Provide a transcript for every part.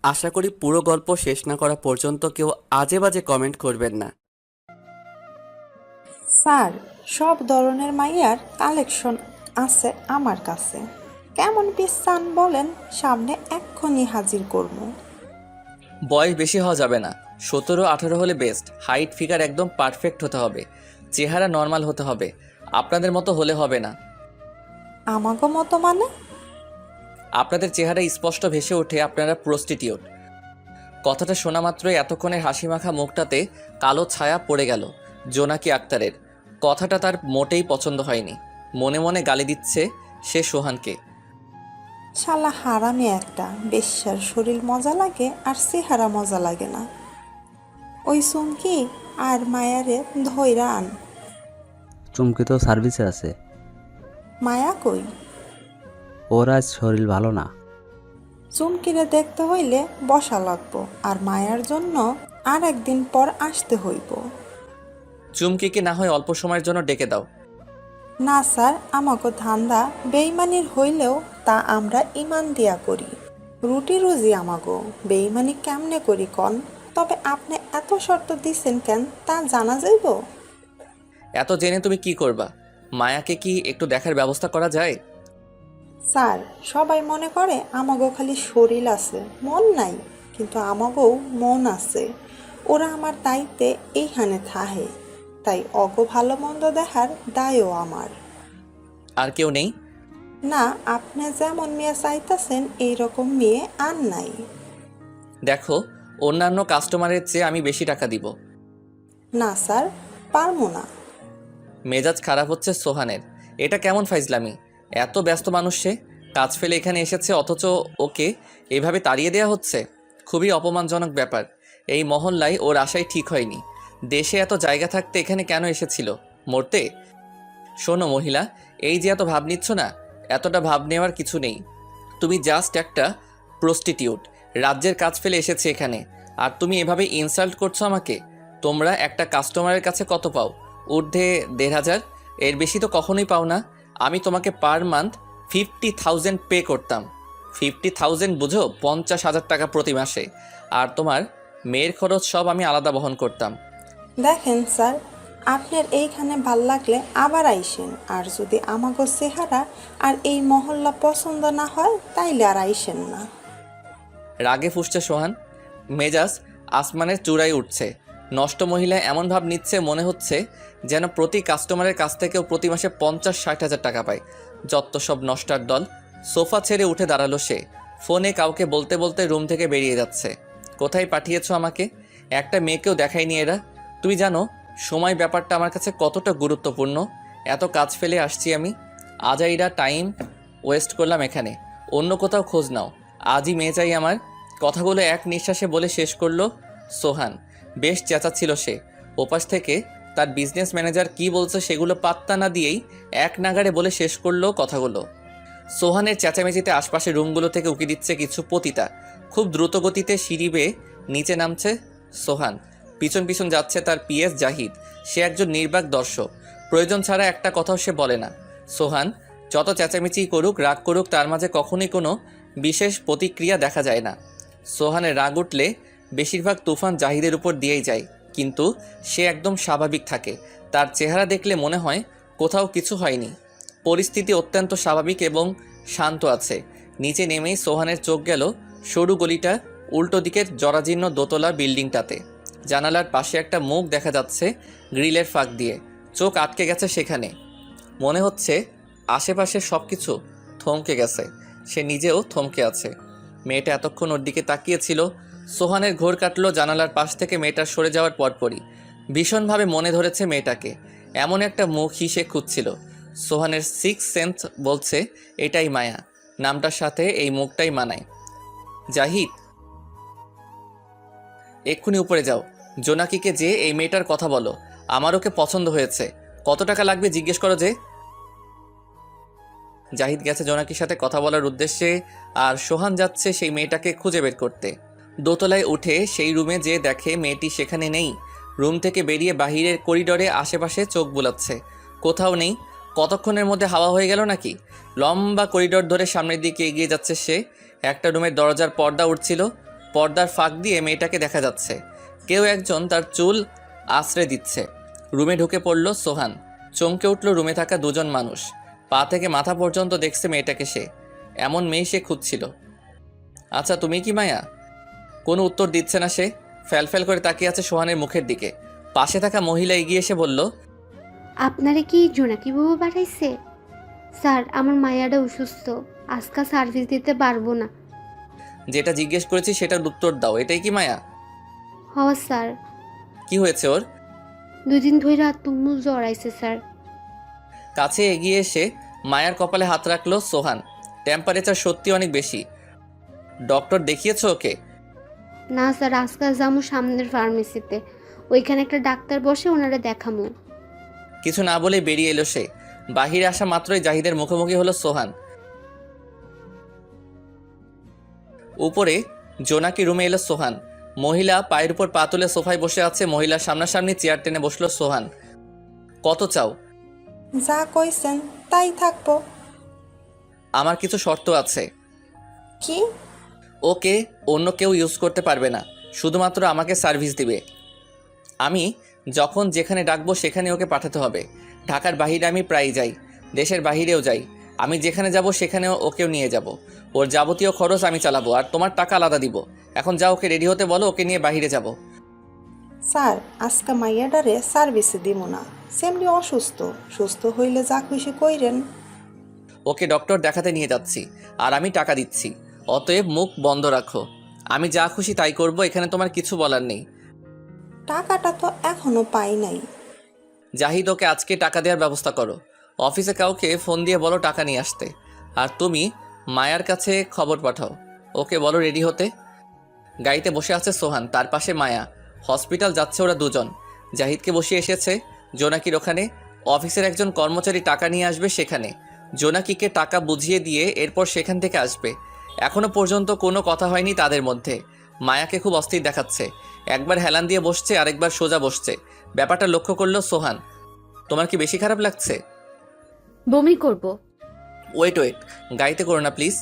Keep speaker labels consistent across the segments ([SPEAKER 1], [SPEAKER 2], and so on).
[SPEAKER 1] আশা করি পুরো গল্প শেষ না করা পর্যন্ত কেউ আজে বাজে কমেন্ট করবেন না।
[SPEAKER 2] স্যার, সব ধরনের মাইয়ার কালেকশন আছে আমার কাছে। কেমন পিস চান বলেন, সামনে এক্ষুনি হাজির করবো।
[SPEAKER 3] বয়স বেশি হওয়া যাবে না, 17-18 হলে বেস্ট। হাইট ফিগার একদম পারফেক্ট হতে হবে, চেহারা নর্মাল হতে হবে, আপনাদের মতো হলে হবে না।
[SPEAKER 2] আমাগো মতো মানে?
[SPEAKER 3] আপনাদের চেহারা স্পষ্ট ভেসে ওঠে আপনারা প্রস্টিটিউট। কথাটা শোনা মাত্রই এতক্ষণের হাসিমাখা মুখটাতে কালো ছায়া পড়ে গেল জোনাকি আক্তারের। কথাটা তার মোটেই পছন্দ হয়নি। মনে মনে গালি দিচ্ছে সে সোহানকে।
[SPEAKER 2] শালা হারামি একটা, বেশ্যার শরীর মজা লাগে আর চেহারা মজা লাগে না। ওই চুমকি আর মায়ারে ধইরা আন।
[SPEAKER 4] চুমকি তো সার্ভিসে আছে।
[SPEAKER 2] মায়া কই?
[SPEAKER 4] ওর আজ শরীর ভালো না।
[SPEAKER 2] চুমকিরে দেখতে হইলে বসা লাগবো, আর মায়ার জন্য আর একদিন পর আসতে হইব।
[SPEAKER 3] চুমকিকে না হয় অল্প সময়ের জন্য ডেকে দাও।
[SPEAKER 2] না স্যার, আমাকে ধান্দা বেইমানির হইলেও তা আমরা ইমান দিয়া করি। রুটি রুজি আমাগো, বেইমানি কেমনে করি কন? তবে আপনি এত শর্ত দিছেন কেন তা জানা যাইব?
[SPEAKER 3] এত জেনে তুমি কি করবা? মায়াকে কি একটু দেখার ব্যবস্থা করা যায়?
[SPEAKER 2] স্যার, সবাই মনে করে আমাগো খালি শরীর আছে, মন নাই। কিন্তু আমাগো মন আছে। ওরা আমার দায়িত্বে এইখানে থাহে, তাই অগো ভালো মন্দ দেখার দায়ও আমার।
[SPEAKER 3] আর কেউ নেই?
[SPEAKER 2] না, আপনি যেমন মেয়ে চাইতেছেন এইরকম মেয়ে আর নাই।
[SPEAKER 3] দেখো, অন্যান্য কাস্টমারের চেয়ে আমি বেশি টাকা দিব।
[SPEAKER 2] না স্যার, পারবো না।
[SPEAKER 3] মেজাজ খারাপ হচ্ছে সোহানের। এটা কেমন ফাইজলামি? এত ব্যস্ত মানুষ সে, কাজ ফেলে এখানে এসেছে, অথচ ওকে এভাবে তাড়িয়ে দেওয়া হচ্ছে। খুবই অপমানজনক ব্যাপার। এই মহল্লায় ওর আশাই ঠিক হয়নি। দেশে এত জায়গা থাকতে এখানে কেন এসেছিল? মরতে? শোনো মহিলা, এই যে এত ভাব নিচ্ছ না, এতটা ভাব নেওয়ার কিছু নেই। তুমি জাস্ট একটা প্রস্টিটিউট, রাজ্যের কাজ ফেলে এসেছে এখানে, আর তুমি এভাবে ইনসাল্ট করছো আমাকে। তোমরা একটা কাস্টমারের কাছে কত পাও? ঊর্ধ্বে 1,500, এর বেশি তো কখনোই পাও না। আমি তোমাকে পার মান্থ 50,000 পে করতাম। 50,000 বুঝো? 50,000 টাকা প্রতি মাসে। আর তোমার মেয়ের খরচ সব আমি আলাদা বহন করতাম।
[SPEAKER 2] দেখেন স্যার, আপনার এইখানে ভাল লাগলে আবার আইসেন, আর যদি আমাগো চেহারা আর এই মহল্লা পছন্দ না হয় তাইলে আর আইসেন না।
[SPEAKER 3] রাগে ফুঁসছে সোহান, মেজাজ আসমানের চূড়ায় উঠছে। নষ্ট মহিলা এমন ভাব নিচ্ছে মনে হচ্ছে যেন প্রতি কাস্টমারের কাছ থেকেও প্রতি মাসে 50-60 হাজার টাকা পায়। যত সব নষ্টার দল। সোফা ছেড়ে উঠে দাঁড়ালো সে। ফোনে কাউকে বলতে বলতে রুম থেকে বেরিয়ে যাচ্ছে। কোথায় পাঠিয়েছো আমাকে? একটা মেয়েকেও দেখায়নি এরা। তুমি জানো সময় ব্যাপারটা আমার কাছে কতটা গুরুত্বপূর্ণ? এত কাজ ফেলে আসছি আমি, আজাইরা টাইম ওয়েস্ট করলাম এখানে। অন্য কোথাও খোঁজ নাও। আজই মেয়ে চাই আমার। কথাগুলো এক নিঃশ্বাসে বলে শেষ করলো সোহান। বেশ চেঁচাচ্ছিল সে। ওপাশ থেকে তার বিজনেস ম্যানেজার কি বলছে সেগুলো পাত্তা না দিয়েই এক নাগাড়ে বলে শেষ করলো কথাগুলো। সোহানের চেঁচামেচিতে আশপাশের রুমগুলো থেকে উকি দিচ্ছে কিছু পতিতা। খুব দ্রুত গতিতে সিঁড়ি বেয়ে নিচে নামছে সোহান। পিছন পিছন যাচ্ছে তার পিএস জাহিদ। সে একজন নির্বাক দর্শক, প্রয়োজন ছাড়া একটা কথাও সে বলে না। সোহান যত চেঁচামেচি করুক, রাগ করুক, তার মাঝে কখনোই কোনো বিশেষ প্রতিক্রিয়া দেখা যায় না। সোহানের রাগ উঠলে বেশিরভাগ তুফান জাহিদের উপর দিয়েই যায়, কিন্তু সে একদম স্বাভাবিক থাকে। তার চেহারা দেখলে মনে হয় কোথাও কিছু হয়নি। পরিস্থিতি অত্যন্ত স্বাভাবিক এবং শান্ত আছে। নিচে নেমেই সোহানের চোখ গেল সরু গলিটা উল্টো দিকের জরাজীর্ণ দোতলা বিল্ডিংটাতে। জানালার পাশে একটা মুখ দেখা যাচ্ছে গ্রিলের ফাঁক দিয়ে। চোখ আটকে গেছে সেখানে। মনে হচ্ছে আশেপাশে সব কিছু থমকে গেছে, সে নিজেও থমকে আছে। মেয়েটা এতক্ষণ ওর দিকে তাকিয়েছিল। সোহানের ঘোর কাটলো জানালার পাশ থেকে মেয়েটার সরে যাওয়ার পরপরই। ভীষণভাবে মনে ধরেছে মেয়েটাকে। এমন একটা মুখই সে খুঁজছিল। সোহানের সিক্স সেন্স বলছে এটাই মায়া। নামটার সাথে এই মুখটাই মানায়। জাহিদ, এক্ষুনি উপরে যাও। জোনাকিকে যে এই মেয়েটার কথা বলো, আমার ওকে পছন্দ হয়েছে। কত টাকা লাগবে জিজ্ঞেস করো যে। জাহিদ গেছে জোনাকির সাথে কথা বলার উদ্দেশ্যে, আর সোহান যাচ্ছে সেই মেয়েটাকে খুঁজে বের করতে। দোতলায় উঠে সেই রুমে যে দেখে মেয়েটি সেখানে নেই। রুম থেকে বেরিয়ে বাহিরের করিডোরে আশেপাশে চোখ বুলাচ্ছে, কোথাও নেই। কতক্ষণের মধ্যে হাওয়া হয়ে গেল নাকি? লম্বা করিডোর ধরে সামনের দিকে এগিয়ে যাচ্ছে সে। একটা রুমের দরজার পর্দা উঠছিল, পর্দার ফাঁক দিয়ে মেয়েটাকে দেখা যাচ্ছে। কেউ একজন তার চুল আশ্রয় দিচ্ছে। রুমে ঢুকে পড়ল সোহান। চমকে উঠল রুমে থাকা দুজন মানুষ। পা থেকে মাথা পর্যন্ত দেখছে মেয়েটাকে সে। এমন মেয়ে সে খুঁজছিল। আচ্ছা, তুমি কি মায়া? কোনো উত্তর দিচ্ছে না সে। ফ্যালফ্যাল করে তাকিয়ে আছে সোহানের মুখের দিকে। পাশে থাকা মহিলা এগিয়ে এসে বলল,
[SPEAKER 5] আপনারে কি জোনাকি বাবু পাঠাইছে? স্যার, আমার মায়াটা অসুস্থ, আজকাল সার্ভিস দিতে পারবো না।
[SPEAKER 3] যেটা জিজ্ঞেস করেছি সেটার উত্তর দাও। এটাই কি মায়া?
[SPEAKER 5] হ স্যার,
[SPEAKER 3] কি হয়েছে ওর?
[SPEAKER 5] 2 দিন ধরে তুমুল জ্বর আইছে স্যার।
[SPEAKER 3] কাছে এগিয়ে এসে মায়ার কপালে হাত রাখলো সোহান। টেম্পারেচার সত্যি অনেক বেশি। ডক্টর দেখিয়েছো ওকে?
[SPEAKER 5] না স্যার, আজকাল যাবো সামনের ফার্মেসিতে, ওইখানে একটা ডাক্তার বসে, ওনারা দেখামো।
[SPEAKER 3] কিছু না বলে বেরিয়ে এলো সে। বাহিরে আসা মাত্রই জাহিদের মুখোমুখি হলো সোহান। উপরে জোনাকি রুমে এলো সোহান। মহিলা পায়ের উপর পা তুলে সোফায় বসে আছে। মহিলার সামনাসামনি চেয়ার টেনে বসলো সোহান। কত চাও?
[SPEAKER 2] যা কইছেন তাই থাকবো।
[SPEAKER 3] আমার কিছু শর্ত আছে।
[SPEAKER 2] কি?
[SPEAKER 3] ওকে অন্য কেউ ইউজ করতে পারবে না, শুধুমাত্র আমাকে সার্ভিস দিবে। আমি যখন যেখানে ডাকবো সেখানে ওকে পাঠাতে হবে। ঢাকার বাইরে আমি প্রায়ই যাই, দেশের বাইরেও যাই। আমি যেখানে যাব সেখানেও ওকেও নিয়ে যাব। ওর যাবতীয় খরচ আমি চালাবো, আর তোমার টাকা আলাদা দিব। এখন যাও, ওকে রেডি হতে বলো, ওকে নিয়ে বাইরে যাব।
[SPEAKER 2] স্যার, আজকে মাইয়াডারে সার্ভিসে দিব না, সেমনি অসুস্থ। সুস্থ হইলে যা খুশি কইরেন।
[SPEAKER 3] ওকে ডক্টর দেখাতে নিয়ে যাচ্ছি, আর আমি টাকা দিচ্ছি। অতএব মুখ বন্ধ রাখো। আমি যা খুশি তাই করব, এখানে তোমার কিছু বলার নেই।
[SPEAKER 2] টাকাটা তো এখনো পাই নাই।
[SPEAKER 3] জাহিদ, ওকে আজকে টাকা দেওয়ার ব্যবস্থা করো। অফিসে কাউকে ফোন দিয়ে বলো টাকা নিয়ে আসতে। আর তুমি মায়ার কাছে খবর পাঠাও, ওকে বলো রেডি হতে। গাড়িতে বসে আছে সোহান, তার পাশে মায়া। হসপিটাল যাচ্ছে ওরা দুজন। জাহিদকে বসিয়ে এসেছে জোনাকির ওখানে। অফিসের একজন কর্মচারী টাকা নিয়ে আসবে সেখানে। জোনাকিকে টাকা বুঝিয়ে দিয়ে এরপর সেখান থেকে আসবে। এখনো পর্যন্ত কোনো কথা হয়নি তাদের মধ্যে। মায়াকে খুব অস্থির দেখাচ্ছে। একবার হেলান দিয়ে বসছে, আরেকবার সোজা বসছে। ব্যাপারটা লক্ষ্য করলো সোহান। তোমার কি বেশি খারাপ লাগছে?
[SPEAKER 5] বমি করব।
[SPEAKER 3] ওয়েট, গাড়িতে করো না প্লিজ।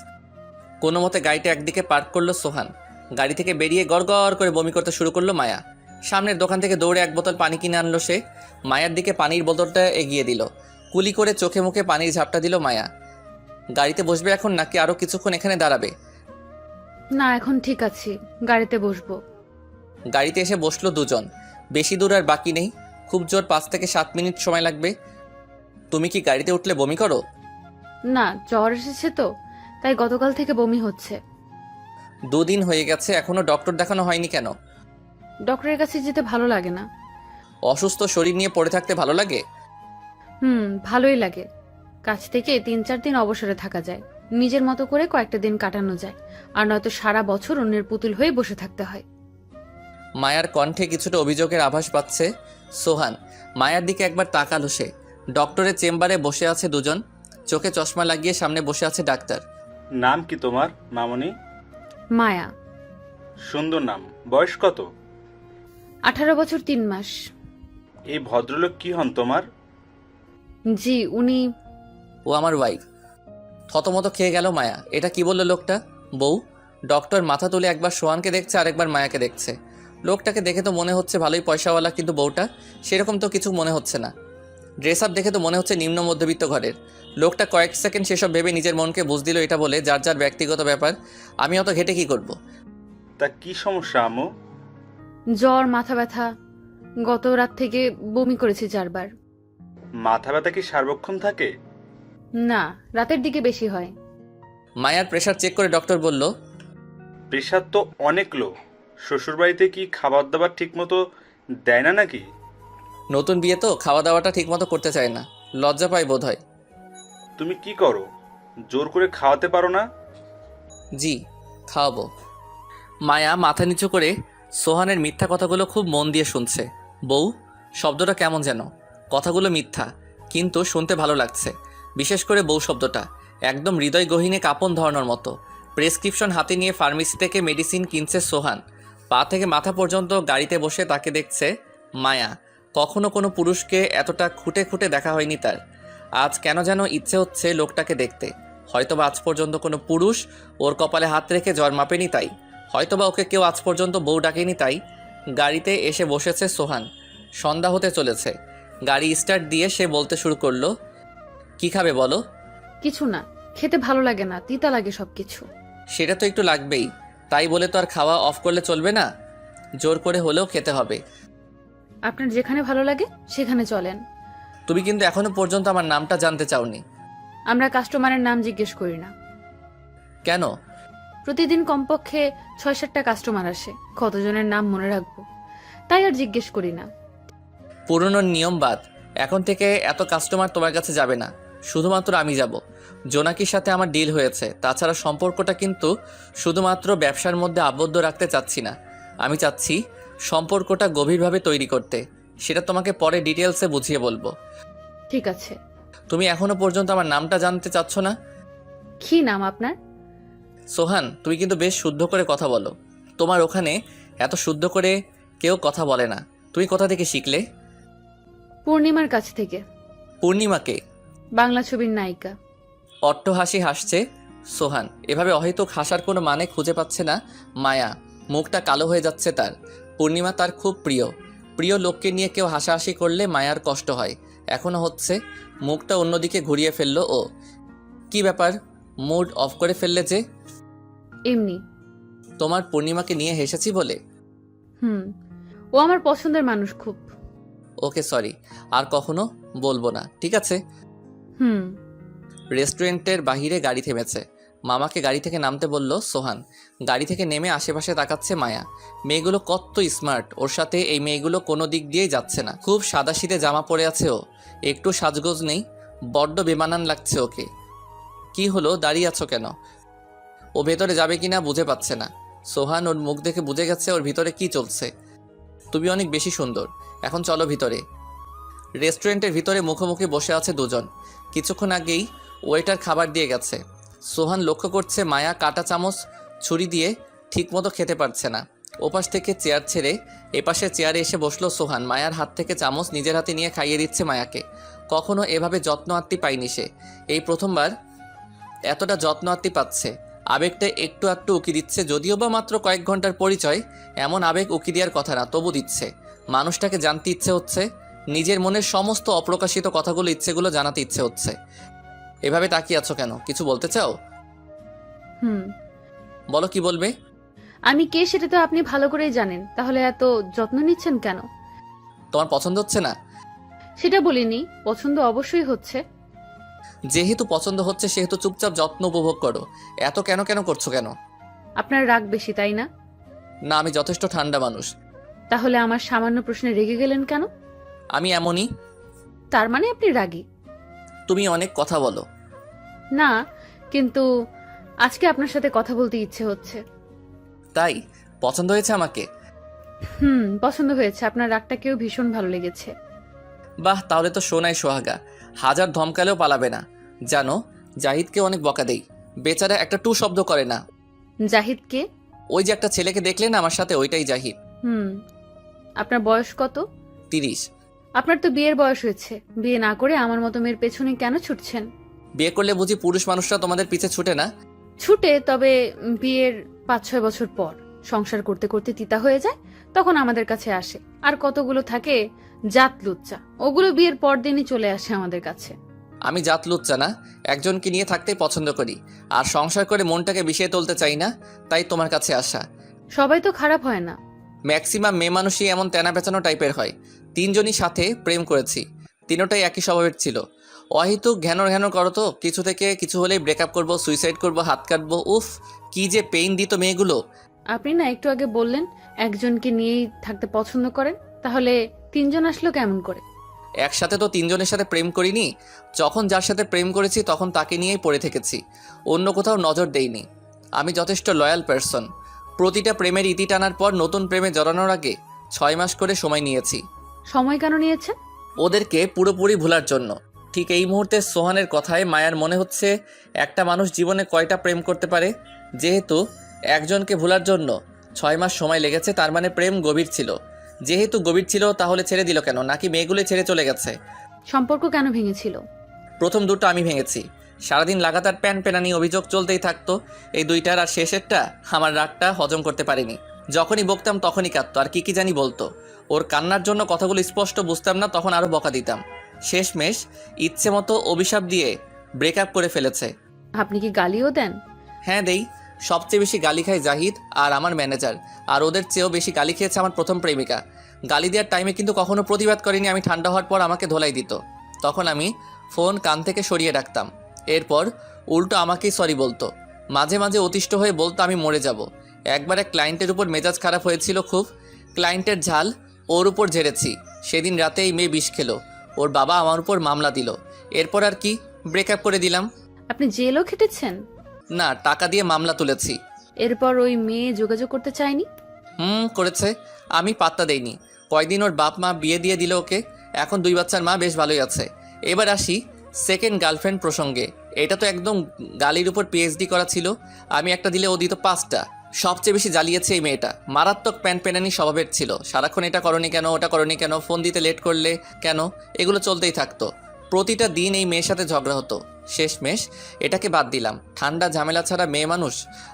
[SPEAKER 3] কোনো মতে গাড়িটা একদিকে পার্ক করলো সোহান। গাড়ি থেকে বেরিয়ে গড়গড় করে বমি করতে শুরু করলো মায়া। সামনের দোকান থেকে দৌড়ে 1 বোতল পানি কিনে আনলো সে। মায়ার দিকে পানির বোতলটা এগিয়ে দিল। কুলি করে চোখে মুখে পানির ঝাপটা দিল মায়া। গাড়িতে বসবে এখন, নাকি আরও কিছুক্ষণ এখানে দাঁড়াবে?
[SPEAKER 6] না, এখন ঠিক আছি, গাড়িতে বসবো।
[SPEAKER 3] গাড়িতে এসে বসলো দুজন। বেশি দূর আর বাকি নেই, খুব জোর 5 থেকে 7 মিনিট সময় লাগবে। তুমি কি গাড়িতে উঠলে বমি করো?
[SPEAKER 6] না, জ্বর এসেছে তো, তাই গতকাল থেকে বমি হচ্ছে।
[SPEAKER 3] 2 দিন হয়ে গেছে, এখনো ডক্টর দেখানো হয়নি কেন?
[SPEAKER 6] ডক্টরের কাছে যেতে ভালো লাগে না।
[SPEAKER 3] অসুস্থ শরীর নিয়ে পড়ে থাকতে ভালো লাগে?
[SPEAKER 6] ভালোই লাগে। কাছ থেকে 3-4 দিন অবসরে থাকা যায়, নিজের মতো করে কয়েকটা দিন কাটানো যায়, আর নয়তো সারা বছর অন্যের পুতুল হয়ে বসে থাকতে হয়।
[SPEAKER 3] মায়ার কণ্ঠে কিছুটা অভিযোগের আভাস পাচ্ছে সোহান। মায়ার দিকে একবার তাকালো সে। ডক্টরের চেম্বারে বসে আছে দুজন। চোখে চশমা লাগিয়ে সামনে বসে আছে ডাক্তার।
[SPEAKER 7] নাম কি তোমার মামনি?
[SPEAKER 6] মায়া।
[SPEAKER 7] সুন্দর নাম। বয়স কত?
[SPEAKER 6] 18 বছর 3 মাস।
[SPEAKER 7] এই ভদ্রলোক কি হন তোমার?
[SPEAKER 6] জি, উনি
[SPEAKER 3] ও আমার ওয়াইফ। থতমত খেয়ে গেল মায়া। এটা কি বললো লোকটা? বউ? ডক্টর মাথা তুলে একবার সোহানকে দেখছে, আরেকবার মায়াকে দেখছে। লোকটাকে দেখে তো মনে হচ্ছে ভালোই পয়সাওয়ালা, কিন্তু বউটা সেরকম তো কিছু মনে হচ্ছে না। ড্রেস আপ দেখে তো মনে হচ্ছে নিম্ন মধ্যবিত্ত ঘরের। লোকটা কয়েক সেকেন্ড সেসব ভেবে নিজের মনকে বুঝ দিল এটা বলে, যার যার ব্যক্তিগত ব্যাপার, আমি অত ঘেটে কি করব।
[SPEAKER 7] তা কি সমস্যা আমু?
[SPEAKER 6] জ্বর, মাথা ব্যথা, গত রাত থেকে বমি করেছি 4 বার।
[SPEAKER 7] মাথা ব্যথা কি সার্বক্ষণ থাকে?
[SPEAKER 6] না, রাতের দিকে বেশি হয়।
[SPEAKER 3] মায়ার প্রেশার চেক করে ডক্টর বলল,
[SPEAKER 7] প্রেশার তো অনেক লো। শ্বশুরবাড়িতে কি খাবার দাবার ঠিক মতো দেয় না নাকি?
[SPEAKER 3] নতুন বিয়ে তো খাওয়া দাওয়াটা ঠিকমতো করতে চায় না, লজ্জা পায় বোধ হয়।
[SPEAKER 7] তুমি কি করো? জোর করে খাওয়াতে পারো না?
[SPEAKER 3] জি, খাওয়াবো। মায়া মাথা নিচু করে সোহানের মিথ্যা কথাগুলো খুব মন দিয়ে শুনছে। বউ শব্দটা কেমন যেন, কথাগুলো মিথ্যা কিন্তু শুনতে ভালো লাগছে। বিশেষ করে বউ শব্দটা একদম হৃদয় গহীনে কাঁপন ধরানোর মতো। প্রেসক্রিপশন হাতে নিয়ে ফার্মেসি থেকে মেডিসিন কিনছে সোহান। পা থেকে মাথা পর্যন্ত গাড়িতে বসে তাকে দেখছে মায়া। কখনো কোনো পুরুষকে এতটা খুঁটে খুঁটে দেখা হয়নি তার। আজ কেন যেন ইচ্ছে হচ্ছে লোকটাকে দেখতে। হয়তোবা আজ পর্যন্ত কোনো পুরুষ ওর কপালে হাত রেখে জ্বর মাপেনি, তাই হয়তোবা ওকে কেউ আজ পর্যন্ত বউ ডাকেনি, তাই গাড়িতে এসে বসেছে সোহান। সন্ধ্যা হতে চলেছে। গাড়ি স্টার্ট দিয়ে সে বলতে শুরু করলো, কি খাবে বলো?
[SPEAKER 6] কিছু না, খেতে ভালো লাগে না, তিতা লাগে সবকিছু।
[SPEAKER 3] সেটা তো একটু লাগবেই, তাই বলে তো আর খাওয়া অফ করলে চলবে না, জোর করে হলেও খেতে হবে।
[SPEAKER 6] আপনার যেখানে ভালো লাগে সেখানে চলেন।
[SPEAKER 3] তুমি কিন্তু এখনো পর্যন্ত আমার নামটা জানতে চাওনি।
[SPEAKER 6] আমরা কাস্টমারের নাম জিজ্ঞেস করি না।
[SPEAKER 3] কেন?
[SPEAKER 6] প্রতিদিন কমপক্ষে 6-7টা কাস্টমার আসে, কতজনের নাম মনে রাখবো, তাই আর জিজ্ঞেস করি না।
[SPEAKER 3] পুরনো নিয়ম বাদ, এখন থেকে এত কাস্টমার তোমার কাছে যাবে না, শুধুমাত্র আমি যাব। জোনাকির সাথে আমার ডিল হয়েছে, তাছাড়া সম্পর্কটা কিন্তু শুধুমাত্র ব্যবসার মধ্যে আবদ্ধ রাখতে চাচ্ছি না। আমি চাচ্ছি সম্পর্কটা গভীরভাবে তৈরি করতে। সেটা তোমাকে পরে ডিটেলসে বুঝিয়ে বলবো।
[SPEAKER 6] ঠিক আছে।
[SPEAKER 3] তুমি এখনো পর্যন্ত আমার নামটা জানতে চাচ্ছ না?
[SPEAKER 6] কি নাম আপনার?
[SPEAKER 3] সোহান, তুমি কিন্তু বেশ শুদ্ধ করে কথা বলো। তোমার ওখানে এত শুদ্ধ করে কেউ কথা বলে না। তুমি কোথা থেকে শিখলে?
[SPEAKER 6] পূর্ণিমার কাছ থেকে।
[SPEAKER 3] পূর্ণিমাকে?
[SPEAKER 6] বাংলা ছবির নায়িকা।
[SPEAKER 3] অট্টহাসি হাসছে সোহান। এভাবে অহেতুক হাসার কোনো মানে খুঁজে পাচ্ছে না মায়া। মুখটা কালো হয়ে যাচ্ছে তার। পূর্ণিমা তার খুব প্রিয়। প্রিয় লোককে নিয়ে কেউ হাসাহাসি করলে মায়ার কষ্ট হয়, এখনো হচ্ছে। মুখটা অন্যদিকে ঘুরিয়ে ফেললো ও। কি ব্যাপার, মুড অফ করে ফেললে যে?
[SPEAKER 6] এমনি।
[SPEAKER 3] তোমার পূর্ণিমাকে নিয়ে হেসেছি বলে?
[SPEAKER 6] ও আমার পছন্দের মানুষ খুব।
[SPEAKER 3] ওকে সরি, আর কখনো বলবো না, ঠিক আছে? রেস্টুরেন্টের বাহিরে গাড়ি থেমেছে। মামাকে গাড়ি থেকে নামতে বলল সোহান। গাড়ি থেকে নেমে আশেপাশে তাকাচ্ছে মায়া। মেয়েগুলো কত স্মার্ট, ওর সাথে এই মেয়েগুলো কোনো দিক দিয়েই যাচ্ছে না। খুব সাদাসিধে জামা পরে আছে ও, একটু সাজগোজ নেই, বড্ড বেমানান লাগছে ওকে। কি হলো, দাঁড়িয়ে আছো কেন? ও ভেতরে যাবে কিনা বুঝে পাচ্ছে না। সোহান ওর মুখ দেখে বুঝে গেছে ওর ভিতরে কি চলছে। তুমি অনেক বেশি সুন্দর, এখন চলো ভিতরে। রেস্টুরেন্টের ভিতরে মুখোমুখি বসে আছে দুজন। কিছুক্ষণ আগেই ওয়েটার খাবার দিয়ে গেছে। সোহান লক্ষ্য করছে মায়া কাঁটা চামচ ছুরি দিয়ে ঠিকমতো খেতে পারছে না। ওপাশ থেকে চেয়ার ছেড়ে এপাশে চেয়ারে এসে বসলো সোহান। মায়ার হাত থেকে চামচ নিজের হাতে নিয়ে খাইয়ে দিচ্ছে মায়াকে। কখনো এভাবে যত্ন আত্মি পায়নি সে, এই প্রথমবার এতটা যত্ন আত্মি পাচ্ছে। আবেগটা একটু একটু উকি দিচ্ছে, যদিও বা মাত্র কয়েক ঘন্টার পরিচয়, এমন আবেগ উকি দেওয়ার কথা না, তবু দিচ্ছে। মানুষটাকে জানতে ইচ্ছে হচ্ছে, নিজের মনের সমস্ত অপ্রকাশিত কথাগুলো, ইচ্ছেগুলো জানাতে ইচ্ছে হচ্ছে। এভাবে তাকিয়ে আছো কেন, কিছু বলতে চাও? বলো, কি বলবে?
[SPEAKER 6] আমি কে সেটা তো আপনি ভালো করেই জানেন, তাহলে এত যত্ন নিচ্ছেন কেন?
[SPEAKER 3] তোমার পছন্দ হচ্ছে না?
[SPEAKER 6] সেটা বলিনি, পছন্দ অবশ্যই হচ্ছে।
[SPEAKER 3] যেহেতু পছন্দ হচ্ছে সেহেতু চুপচাপ যত্ন উপভোগ করো। এত কেন কেন করছো কেন?
[SPEAKER 6] আপনার রাগ বেশি, তাই না?
[SPEAKER 3] না, আমি যথেষ্ট ঠান্ডা মানুষ।
[SPEAKER 6] তাহলে আমার সামান্য প্রশ্নে রেগে গেলেন কেন?
[SPEAKER 3] আমি এমনই।
[SPEAKER 6] তার মানে আপনি রাগী?
[SPEAKER 3] তুমি অনেক কথা বলো।
[SPEAKER 6] না, কিন্তু আজকে আপনার সাথে কথা বলতে ইচ্ছে হচ্ছে।
[SPEAKER 3] তাই? পছন্দ হয়েছে আমাকে?
[SPEAKER 6] পছন্দ হয়েছে। আপনার রাগটাকেও ভীষণ ভালো লেগেছে।
[SPEAKER 3] বাহ, তাহলে তো সোনাই সোহাগা। হাজার ধমকালেও পালাবে না। জানো, জাহিদকে অনেক বকা দেই, বেচারা একটা টু শব্দ করে না।
[SPEAKER 6] জাহিদ কে?
[SPEAKER 3] ওই যে একটা ছেলেকে দেখলে না আমার সাথে, ওইটাই জাহিদ।
[SPEAKER 6] আপনার বয়স কত?
[SPEAKER 3] 30।
[SPEAKER 6] আপনার তো বিয়ের বয়স হয়েছে, বিয়ে না করে আমার মতো মেয়ের পেছনে কেন ছুটছেন?
[SPEAKER 3] বিয়ে করলে বুঝি পুরুষ মানুষরা তোমাদের পিছে ছুটে না?
[SPEAKER 6] ছুটে, তবে বিয়ের 5-6 বছর পর সংসার করতে করতে তিতা হয়ে যায়, তখন আমাদের কাছে আসে। আর কতগুলো থাকে জাত লুচ্চা, ওগুলো বিয়ের পর দিনই চলে আসে আমাদের কাছে।
[SPEAKER 3] আমি জাত লুচ্চা না, একজনকে নিয়ে থাকতেই পছন্দ করি, আর সংসার করে মনটাকে বিষিয়ে তুলতে চাই না, তাই তোমার কাছে আসা।
[SPEAKER 6] সবাই তো খারাপ হয় না।
[SPEAKER 3] ম্যাক্সিমাম মেয়ে মানুষই এমন তেনা পেঁচানো টাইপের হয়। 3 জনই সাথে প্রেম করেছি, তিনোটাই একই স্বভাবের ছিল। অহেতুক ঘ্যানর ঘ্যানর করো তো, কিছু থেকে কিছু হলেই ব্রেকআপ করবো, সুইসাইড করবো, হাত কাটবো। উফ, কি যে পেইন দিত মেয়েগুলো।
[SPEAKER 6] আপনি না একটু আগে বললেন একজনকে নিয়েই থাকতে পছন্দ করেন, তাহলে 3 জন আসলো কেমন করে?
[SPEAKER 3] একসাথে তো 3 জনের সাথে প্রেম করিনি। যখন যার সাথে প্রেম করেছি তখন তাকে নিয়েই পড়ে থেকেছি, অন্য কোথাও নজর দেইনি। আমি যথেষ্ট লয়াল পারসন। প্রতিটা প্রেমের ইতি টানার পর নতুন প্রেমে জড়ানোর আগে 6 মাস করে সময় নিয়েছি।
[SPEAKER 6] সময় কেন নিয়েছেন?
[SPEAKER 3] ওদেরকে পুরোপুরি ভোলার জন্য। ঠিক এই মুহূর্তে সোহানের কথায় মায়ার মনে হচ্ছে, একটা মানুষ জীবনে কয়টা প্রেম করতে পারে? যেহেতু একজনকে ভোলার জন্য 6 মাস সময় লেগেছে, তার মানে প্রেম গভীর ছিল। যেহেতু গভীর ছিল, তাহলে ছেড়ে দিল কেন? নাকি মেয়েগুলো ছেড়ে চলে গেছে?
[SPEAKER 6] সম্পর্ক কেন ভেঙেছিল?
[SPEAKER 3] প্রথম দুটো আমি ভেঙেছি, সারাদিন লাগাতার প্যান প্যানানি অভিযোগ চলতেই থাকতো এই দুইটার, আর শেষেরটা আমার রাগটা হজম করতে পারিনি। যখনই বকতাম তখনই কাঁদতো, আর কি জানি বলতো। ওর কান্নার জন্য কথাগুলো স্পষ্ট বুঝতাম না, তখন আরও বকা দিতাম। শেষমেশ ইচ্ছে মতো অভিশাপ দিয়ে ব্রেকআপ করে ফেলেছে।
[SPEAKER 6] আপনি কি গালিও দেন?
[SPEAKER 3] হ্যাঁ দেই। সবচেয়ে বেশি গালি খায় জাহিদ আর আমার ম্যানেজার, আর ওদের চেয়েও বেশি গালি খেয়েছে আমার প্রথম প্রেমিকা। গালি দেওয়ার টাইমে কিন্তু কখনো প্রতিবাদ করিনি। আমি ঠান্ডা হওয়ার পর আমাকে ধোলাই দিত, তখন আমি ফোন কান থেকে সরিয়ে রাখতাম। এরপর উল্টো আমাকেই সরি বলতো। মাঝে মাঝে অতিষ্ঠ হয়ে বলতো আমি মরে যাব। একবার এক ক্লায়েন্টের উপর মেজাজ খারাপ হয়েছিল খুব। ক্লায়েন্টের ঝাল ওর উপর ঝেড়েছি। সেদিন রাতে এই মেয়ে বিষ খেলো। ওর বাবা আমার উপর মামলা দিল। এরপর আর কি, ব্রেকআপ করে দিলাম।
[SPEAKER 6] আপনি জেলও খেটেছেন?
[SPEAKER 3] না, টাকা দিয়ে মামলা তুলেছি।
[SPEAKER 6] এরপর ওই মেয়ে যোগাযোগ করতে চায়নি?
[SPEAKER 3] করেছে, আমি পাত্তা দেইনি। কয়দিন ওর বাপ মা বিয়ে দিয়ে দিল ওকে। এখন 2 বাচ্চার মা, বেশ ভালোই আছে। এবার আসি সেকেন্ড গার্লফ্রেন্ড প্রসঙ্গে। এটা তো একদম গালির উপর পিএইচডি করা ছিল। আমি একটা দিলে ও দিত 5টা। সবচেয়ে বেশি জ্বালিয়েছে এই মেয়েটা। মারাত্মক প্যানপ্যানানি স্বভাবের ছিল। সারাক্ষণ এটা করনি কেন, ওটা করনি কেন, ফোন দিতে লেট করলে কেন, এগুলো চলতেই থাকতো। প্রতিটা দিন এই মেয়ের সাথে ঝগড়া হতো। শেষমেশ এটাকে বাদ দিলাম। ঠান্ডা ঝামেলা ছাড়া মেয়ে মানুষ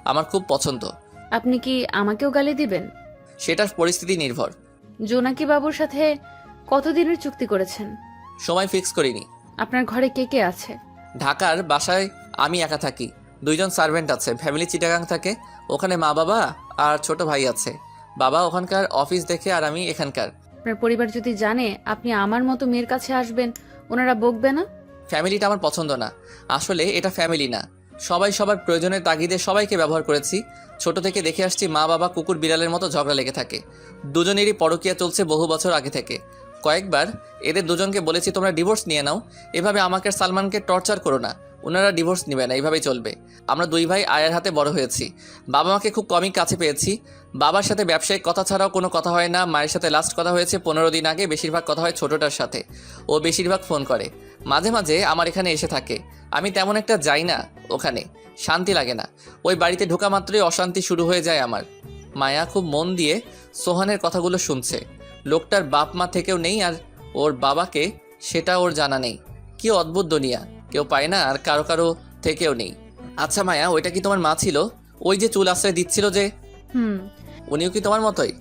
[SPEAKER 3] আমার খুব পছন্দ।
[SPEAKER 6] আপনি কি আমাকেও গালি দিবেন?
[SPEAKER 3] সেটা পরিস্থিতি নির্ভর।
[SPEAKER 6] জোনাকি বাবুর সাথে কতদিনের চুক্তি করেছেন?
[SPEAKER 3] সময় ফিক্স করিনি।
[SPEAKER 6] আপনার ঘরে কে কে আছে?
[SPEAKER 3] ঢাকার বাসায় আমি একা থাকি। 2 জন সার্ভেন্ট আছে। ফ্যামিলি চিটাগাং থাকে। ওখানে মা বাবা আর ছোট ভাই আছে। বাবা ওখানকার অফিস দেখে, আর আমি এখানকার।
[SPEAKER 6] আপনার পরিবার যদি জানে আপনি আমার মতো মেয়ের কাছে আসবেন, ওনারা বকবে না?
[SPEAKER 3] ফ্যামিলিটা আমার পছন্দ না। আসলে এটা ফ্যামিলি না। সবাই সবার প্রয়োজনের তাগিদে সবাইকে ব্যবহার করেছি। ছোট থেকে দেখে আসছি মা বাবা কুকুর বিড়ালের মতো ঝগড়া লেগে থাকে। দুজনেরই পরকীয়া চলছে বহু বছর আগে থেকে। কয়েকবার এদের দুজনকে বলেছি তোমরা ডিভোর্স নিয়ে নাও। এভাবে আমাকে আর সালমানকে টর্চার করো না। ওনারা ডিভোর্স নেবে না, এইভাবেই চলবে। আমরা 2 ভাই আয়ার হাতে বড় হয়েছি। বাবা মাকে খুব কমই কাছে পেয়েছি। বাবার সাথে ব্যবসায়িক কথা ছাড়াও কোনো কথা হয় না। মায়ের সাথে লাস্ট কথা হয়েছে 15 দিন আগে। বেশিরভাগ কথা হয় ছোটটার সাথে। ও বেশিরভাগ ফোন করে। মাঝে মাঝে আমার এখানে এসে থাকে। আমি তেমন একটা যাই না ওখানে, শান্তি লাগে না। ওই বাড়িতে ঢোকা মাত্রই অশান্তি শুরু হয়ে যায় আমার। মায়া খুব মন দিয়ে সোহানের কথাগুলো শুনছে। লোকটার বাপ মা থেকেও নেই, আর ওর বাবাকে সেটা ওর জানা নেই। কি অদ্ভুত দুনিয়া, কেউ পায় না আর কারো কারো থেকেও নেই। আচ্ছা মায়া, ওইটা কি তোমার মা ছিল? ওই যে চুল আশ্রয় দিচ্ছিল যে, উনিও কি তোমার মতোই?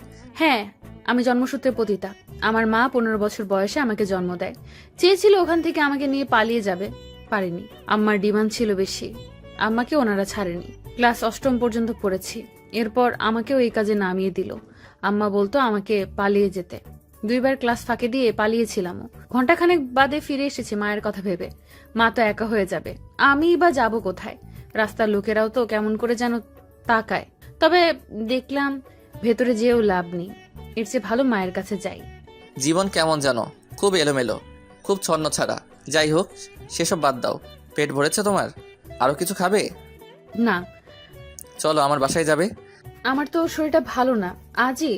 [SPEAKER 6] হ্যাঁ, আমি জন্মসূত্রে পতিতা। আমার মা 15 বছর বয়সে আমাকে জন্ম দেয়। চেয়েছিল ওখান থেকে আমাকে নিয়ে পালিয়ে যাবে, পারেনি। আম্মার ডিমান্ড ছিল বেশি। আম্মাকে ওনারা ছাড়েনি। ক্লাস 8ম পর্যন্ত পড়েছি। এরপর আমাকেও এই কাজে নামিয়ে দিল। আম্মা বলতো আমাকে পালিয়ে যেতে। 2 বার ক্লাস ফাঁকে দিয়ে পালিয়েছিলামও। ঘন্টাখানেক বাদে ফিরে এসেছি মায়ের কথা ভেবে। মা তো একা হয়ে যাবে, আমি বা যাব কোথায়? রাস্তার লোকেরাও তো কেমন করে যেন তাকায়। তবে দেখলাম ভেতরে যেও লাভ নেই, এর চেয়ে ভালো মায়ের কাছে যাই।
[SPEAKER 3] জীবন কেমন জানো, খুব এলোমেলো, খুব ছন্ন ছাড়া। যাই হোক, সেসব বাদ দাও। পেট ভরেছে তোমার? আরও কিছু খাবে?
[SPEAKER 6] না।
[SPEAKER 3] চলো আমার বাসায় যাবে।
[SPEAKER 6] আমার তো শরীরটা ভালো না আজই।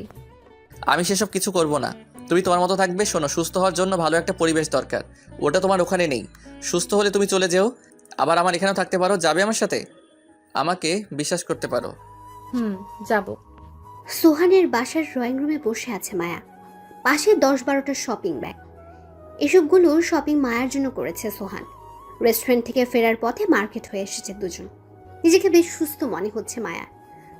[SPEAKER 3] আমি সেসব কিছু করব না। তুমি তোমার মতো থাকবে। শোনো, সুস্থ হওয়ার জন্য ভালো একটা পরিবেশ দরকার। ওটা তোমার ওখানে নেই। সুস্থ হলে তুমি চলে যেও, আবার আমার এখানেও থাকতে পারো। যাবে আমার সাথে? আমাকে বিশ্বাস করতে পারো।
[SPEAKER 6] যাব।
[SPEAKER 5] সোহানের বাসার ড্রয়িং রুমে বসে আছে মায়া। পাশে 10-12টা শপিং ব্যাগ। এসবগুলো শপিং মায়ার জন্য করেছে সোহান। রেস্টুরেন্ট থেকে ফেরার পথে মার্কেট হয়ে এসেছে দুজন। নিজেকে বেশ সুস্থ মনে হচ্ছে মায়া।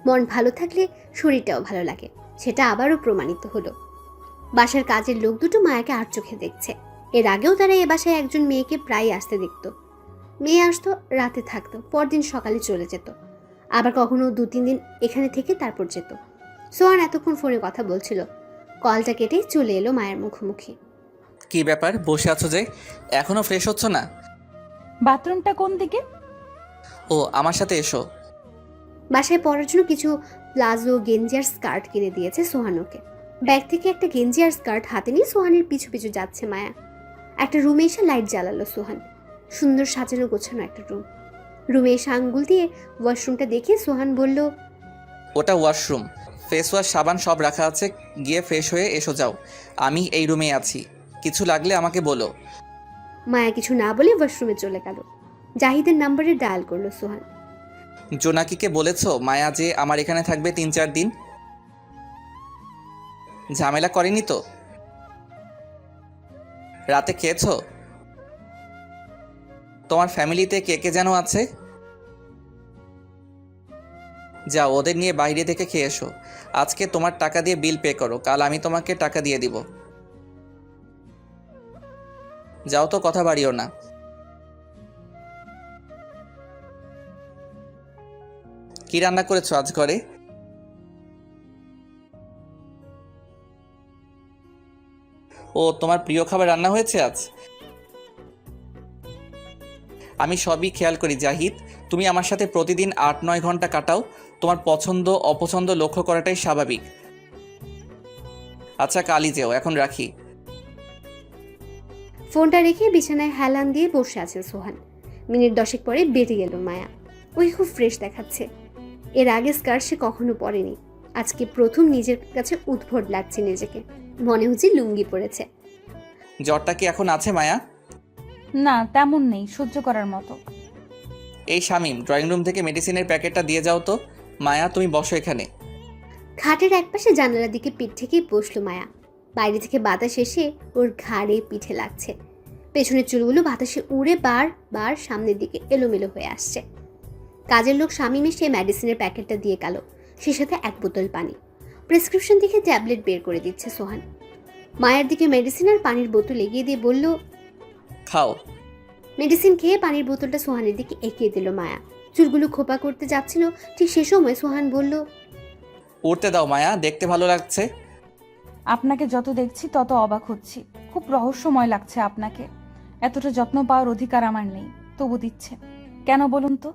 [SPEAKER 5] মন ভালো থাকলে শরীরটাও ভালো লাগে, সেটা আবারও প্রমাণিত হলো। বাসার কাজের লোক দুটো মায়াকে আর চোখে দেখছে। এর আগেও তারা এ বাসায় একজন মেয়েকে প্রায় আসতে দেখত। মেয়ে আসতো, রাতে থাকতো, পরদিন সকালে চলে যেত। আবার কখনো 2-3 দিন এখানে থেকে তারপর যেত। সোহান এতক্ষণ ফোনে কথা বলছিল। কলটা কেটে চলে এলো মায়ের মুখোমুখি।
[SPEAKER 3] কি ব্যাপার, বসে আছো যে? এখনো ফ্রেশ হচ্ছ না?
[SPEAKER 8] বাথরুমটা কোন দিকে?
[SPEAKER 3] ও, আমার সাথে এসো।
[SPEAKER 5] বাসায় পরার জন্য কিছু প্লাজো, গেঞ্জি আর স্কার্ট কিনে দিয়েছে সোহান ওকে। ব্যাগ থেকে একটা গেঞ্জি আর স্কার্ট হাতে নিয়ে সোহানের পিছু পিছু যাচ্ছে মায়া। একটা রুমে এসে লাইট জ্বালালো সোহান। সুন্দর সাজানো গোছানো একটা রুম। রুমে এসে আঙ্গুল দিয়ে ওয়াশরুমটা দেখে সোহান বলল,
[SPEAKER 3] ওটা ওয়াশরুম। ফেস ওয়াশ, সাবান সব রাখা আছে। গিয়ে ফ্রেশ হয়ে এসো যাও। আমি এই রুমে আছি, কিছু লাগলে আমাকে বলো।
[SPEAKER 5] মায়া কিছু না বলে ওয়াশরুমে চলে গেল। জাহিদের নাম্বারে ডায়াল করলো সোহান।
[SPEAKER 3] জোনাকিকে বলেছো মায়া যে আমার এখানে থাকবে 3-4 দিন? ঝামেলা করেনি তো? রাতে খেয়েছো? তোমার ফ্যামিলিতে কে কে যেন আছে? যাও ওদের নিয়ে বাইরে থেকে খেয়ে এসো। আজকে তোমার টাকা দিয়ে বিল পে করো, কাল আমি তোমাকে টাকা দিয়ে দিব। যাও তো, কথা বাড়িও না। কি রান্না করেছো আজ ঘরে? ও, তোমার প্রিয় খাবার রান্না হয়েছে আজ? আমি সবই খেয়াল করি জাহিদ, তুমি আমার সাথে প্রতিদিন 8-9 ঘন্টা কাটাও, তোমার পছন্দ অপছন্দ লক্ষ্য করাটাই স্বাভাবিক। আচ্ছা, কালই যেও, এখন রাখি।
[SPEAKER 5] ফোনটা রেখে বিছানায় হেলান দিয়ে বসে আছে সোহান। মিনিট 10 পরে বেরিয়ে গেল মায়া। ওই খুব ফ্রেশ দেখাচ্ছে। এর আগে স্কার্ট সে কখনো পরেনি। আজকে প্রথম নিজের কাছে উদ্ভট লাগছে নিজেকে। মনে হচ্ছে লুঙ্গি পরেছে।
[SPEAKER 3] জ্বরটা কি এখন আছে মায়া?
[SPEAKER 8] না, তেমন নেই, সহ্য করার মতো।
[SPEAKER 3] এই শামীম, ড্রয়িং রুম থেকে মেডিসিনের প্যাকেটটা দিয়ে যাও তো। মায়া, তুমি বসো এখানে।
[SPEAKER 5] খাটের একপাশে জানালার দিকে পিঠ থেকেই বসলো মায়া। বাইরে থেকে বাতাস এসে ওর ঘাড়ে পিঠে লাগছে। পেছনের চুলগুলো বাতাসে উড়ে বার সামনের দিকে এলোমেলো হয়ে আসছে। কাজের লোক শামীম এসে মেডিসিনের প্যাকেটটা দিয়ে গেল, সে সাথে 1 বোতল পানি। প্রেসক্রিপশন থেকে ট্যাবলেট বের করে দিচ্ছে সোহান। মায়ের দিকে মেডিসিন আর পানির বোতল এগিয়ে দিয়ে বলল,
[SPEAKER 3] খাও।
[SPEAKER 5] মেডিসিন খেয়ে পানির বোতলটা সোহানের দিকে এগিয়ে দিল মায়া। চুলগুলো খোপা করতে যাচ্ছিল, ঠিক সে সময় সোহান বলল,
[SPEAKER 3] উঠতে দাও মায়া, দেখতে ভালো লাগছে।
[SPEAKER 8] আপনাকে যত দেখছি তত অবাক হচ্ছি। খুব রহস্যময় লাগছে আপনাকে। এতটা যত্ন পাওয়ার অধিকার আমার নেই, তবু দিচ্ছে কেন বলুন তো?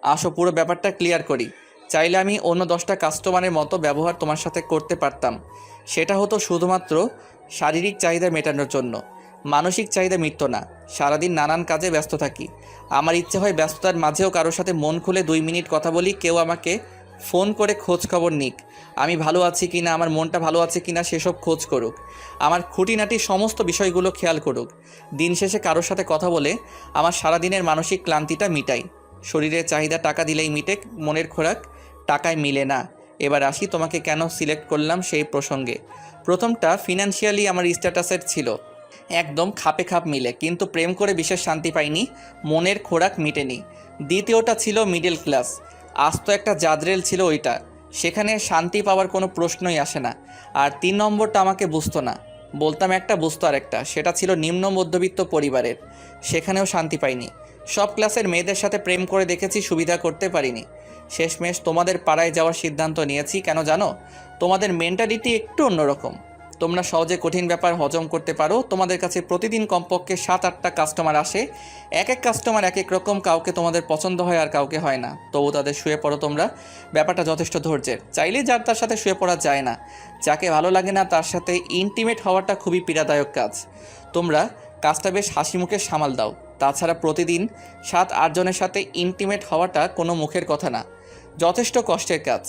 [SPEAKER 3] আসো, পুরো ব্যাপারটা ক্লিয়ার করি। চাইলে আমি অন্য 10টা কাস্টমারের মতো ব্যবহার তোমার সাথে করতে পারতাম। সেটা হতো শুধুমাত্র শারীরিক চাহিদা মেটানোর জন্য। মানসিক চাহিদা মিটত না। সারাদিন নানান কাজে ব্যস্ত থাকি। আমার ইচ্ছে হয় ব্যস্ততার মাঝেও কারোর সাথে মন খুলে 2 মিনিট কথা বলি, কেউ আমাকে ফোন করে খোঁজ খবর নিক, আমি ভালো আছি কি না, আমার মনটা ভালো আছে কি না সেসব খোঁজ করুক, আমার খুঁটিনাটি সমস্ত বিষয়গুলো খেয়াল করুক। দিন শেষে কারোর সাথে কথা বলে আমার সারাদিনের মানসিক ক্লান্তিটা মিটাই। শরীরের চাহিদা টাকা দিলেই মিটে, মনের খোরাক টাকায় মিলে না। এবার আসি তোমাকে কেন সিলেক্ট করলাম সেই প্রসঙ্গে। প্রথমটা ফিনান্সিয়ালি আমার স্ট্যাটাসের ছিল, একদম খাপে খাপ মিলে, কিন্তু প্রেম করে বিশেষ শান্তি পাইনি, মনের খোরাক মিটেনি। দ্বিতীয়টা ছিল মিডল ক্লাস, আস্ত একটা জাদরেল ছিল ওইটা, সেখানে শান্তি পাওয়ার কোনো প্রশ্নই আসে না। আর 3 নম্বরটা আমাকে বুঝতো না, বলতাম একটা বুঝতো আরেকটা, সেটা ছিল নিম্ন মধ্যবিত্ত পরিবারের, সেখানেও শান্তি পাইনি। সব ক্লাসের মেয়েদের সাথে প্রেম করে দেখেছি, সুবিধা করতে পারিনি। শেষমেশ তোমাদের পাড়ায় যাওয়ার সিদ্ধান্ত নিয়েছি। কেন জানো? তোমাদের মেন্টালিটি একটু অন্যরকম। তোমরা সহজে কঠিন ব্যাপার হজম করতে পারো। তোমাদের কাছে প্রতিদিন কমপক্ষে 7-8টা কাস্টমার আসে, এক এক কাস্টমার এক এক রকম, কাউকে তোমাদের পছন্দ হয় আর কাউকে হয় না, তবু তাদের শুয়ে পড়ো তোমরা। ব্যাপারটা যথেষ্ট ধৈর্যের। চাইলে যার তার সাথে শুয়ে পড়া যায় না, যাকে ভালো লাগে না তার সাথে ইন্টিমেট হওয়াটা খুবই পীড়াদায়ক কাজ। তোমরা কাজটা বেশ হাসি মুখে সামাল দাও। তাছাড়া প্রতিদিন 7-8 জনের সাথে ইন্টিমেট হওয়াটা কোনো মুখের কথা না, যথেষ্ট কষ্টের কাজ,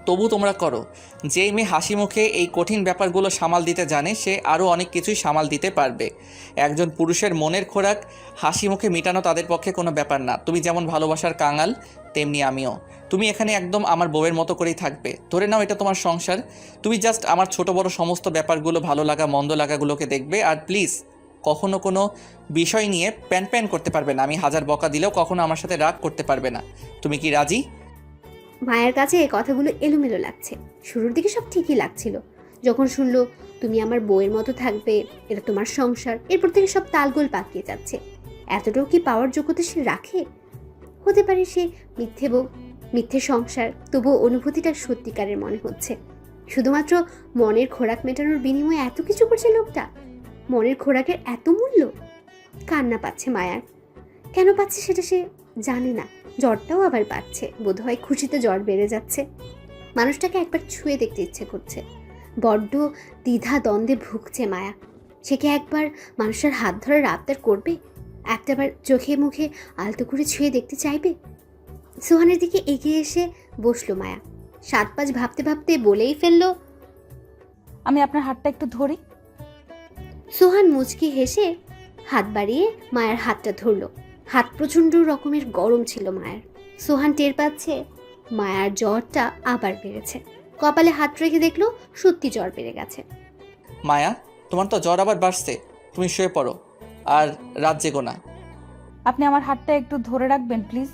[SPEAKER 3] তবু তোমরা করো। যেই মেয়ে হাসি মুখে এই কঠিন ব্যাপারগুলো সামাল দিতে জানে, সে আরও অনেক কিছুই সামাল দিতে পারবে। একজন পুরুষের মনের খোরাক হাসি মুখে মেটানো তাদের পক্ষে কোনো ব্যাপার না। তুমি যেমন ভালোবাসার কাঙাল, তেমনি আমিও। তুমি এখানে একদম আমার বউয়ের মতো করেই থাকবে। ধরে নাও এটা তোমার সংসার। তুমি জাস্ট আমার ছোট বড় সমস্ত ব্যাপারগুলো, ভালো লাগা মন্দ লাগাগুলোকে দেখবে। আর প্লিজ কখনো কোনো বিষয় নিয়ে প্যান করতে পারবে না। আমি হাজার বকা দিলেও কখনো আমার সাথে রাগ করতে পারবে না। তুমি কি রাজি?
[SPEAKER 5] মায়ের কাছে এই কথাগুলো এলোমেলো লাগছে। শুরুর দিকে সব ঠিকই লাগছিল, যখন শুনলো তুমি আমার বউয়ের মতো থাকবে, এটা তোমার সংসার, এরপর থেকে সব তালগোল পাকিয়ে যাচ্ছে। এতটাও কি পাওয়ার যোগ্যতা সে রাখে? হতে পারে সে মিথ্যে বউ, মিথ্যে সংসার, তবুও অনুভূতিটা সত্যিকারের মনে হচ্ছে। শুধুমাত্র মনের খোরাক মেটানোর বিনিময়ে এত কিছু করছে লোকটা। মনের খোরাকের এত মূল্য। কান্না পাচ্ছে মায়ার। কেন পাচ্ছে সেটা সে জানে না। জ্বরটাও আবার পাচ্ছে, বোধহয় খুশিতে জ্বর বেড়ে যাচ্ছে। মানুষটাকে একবার ছুঁয়ে দেখতে ইচ্ছে করছে। বড্ড দ্বিধা দ্বন্দ্বে ভুগছে মায়া। সে কি একবার মানুষের হাত ধরে আবদার করবে? একটাবার চোখে মুখে আলতো করে ছুঁয়ে দেখতে চাইবে? সোহানের দিকে এগিয়ে এসে বসলো মায়া। 7-5 ভাবতে ভাবতে বলেই ফেললো,
[SPEAKER 8] আমি আপনার হাতটা একটু ধরি।
[SPEAKER 5] সোহান মুচকি হেসে হাত বাড়িয়ে মায়ের হাতটা ধরলো। হাত প্রচণ্ড রকমের গরম ছিল মায়ের। সোহান টের পাচ্ছে মায়ার জ্বরটা আবার বেড়েছে। কপালে হাত রেখে দেখলো সত্যি জ্বর বেড়ে গেছে।
[SPEAKER 3] মায়া, তোমার তো জ্বর আবার বাড়ছে, তুমি শুয়ে পড়ো আর রাত জেগো না।
[SPEAKER 8] আপনি আমার হাতটা একটু ধরে রাখবেন প্লিজ।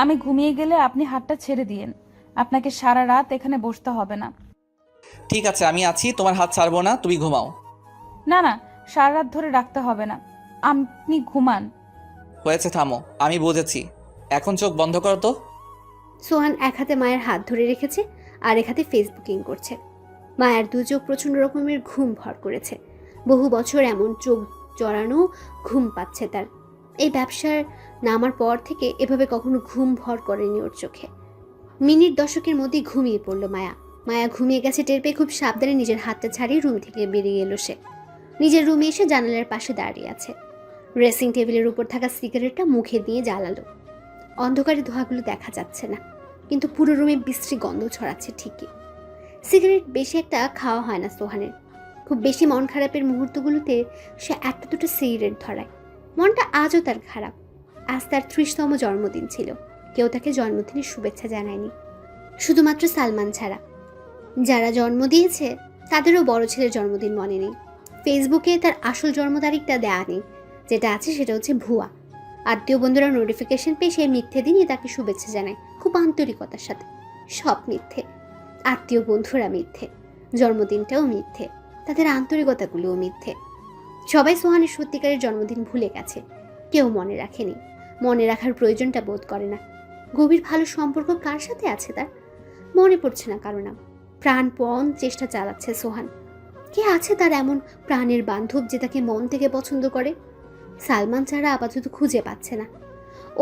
[SPEAKER 8] আমি ঘুমিয়ে গেলে আপনি হাতটা ছেড়ে দিয়েন। আপনাকে সারা রাত এখানে বসতে হবে না।
[SPEAKER 3] ঠিক আছে, আমি আছি, তোমার হাত ছাড়বো না, তুমি ঘুমাও।
[SPEAKER 8] না না, সারা রাত ধরে রাখতে হবে না, আপনি ঘুমান।
[SPEAKER 3] হয়েছে, থামো, আমি বুঝেছি। এখন চোখ বন্ধ করো তো।
[SPEAKER 5] সোহান এক হাতে মায়ের হাত ধরে রেখেছে, আর এক হাতে ফেসবুকিং করছে। মায়ের দু চোখ প্রচণ্ড রকমের ঘুম ভর করেছে। বহু বছর এমন চোখ জড়ানো ঘুম পাচ্ছে তার। এই ব্যবসার নামার পর থেকে এভাবে কখনো ঘুম ভর করেনি ওর চোখে। মিনিট দশকের মধ্যেই ঘুমিয়ে পড়ল মায়া। মায়া ঘুমিয়ে গেছে টের পেয়ে খুব সাবধানে নিজের হাতটা ছাড়িয়ে রুম থেকে বেরিয়ে এলো সে। নিজের রুমে এসে জানালার পাশে দাঁড়িয়ে আছে। ড্রেসিং টেবিলের উপর থাকা সিগারেটটা মুখে দিয়ে জ্বালালো। অন্ধকারে ধোঁয়াগুলো দেখা যাচ্ছে না, কিন্তু পুরো রুমে বিশ্রী গন্ধ ছড়াচ্ছে ঠিকই। সিগারেট বেশি একটা খাওয়া হয় না সোহানের। খুব বেশি মন খারাপের মুহূর্তগুলোতে সে একটা দুটো সিগারেট ধরায়। মনটা আজও তার খারাপ। আজ তার 30তম জন্মদিন ছিল। কেউ তাকে জন্মদিনের শুভেচ্ছা জানায়নি, শুধুমাত্র সালমান ছাড়া। যারা জন্ম দিয়েছে তাদেরও বড় ছেলের জন্মদিন মনে নেই। ফেসবুকে তার আসল জন্ম তারিখটা দেয়া নেই, যেটা আছে সেটা হচ্ছে ভুয়া। আত্মীয় বন্ধুরা নোটিফিকেশন পেয়ে সে মিথ্যে দিনই তাকে শুভেচ্ছা জানায়, খুব আন্তরিকতার সাথে। সব মিথ্যে, আত্মীয় বন্ধুরা মিথ্যে, জন্মদিনটাও মিথ্যে, তাদের আন্তরিকতাগুলোও মিথ্যে। সবাই সোহানের সত্যিকারের জন্মদিন ভুলে গেছে, কেউ মনে রাখেনি, মনে রাখার প্রয়োজনটা বোধ করে না। গভীর ভালো সম্পর্ক কার সাথে আছে তার মনে পড়ছে না কারো নাম। প্রাণপণ চেষ্টা চালাচ্ছে সোহান। কে আছে তার এমন প্রাণের বান্ধব যে তাকে মন থেকে পছন্দ করে? সালমান ছাড়া আপাতত খুঁজে পাচ্ছে না।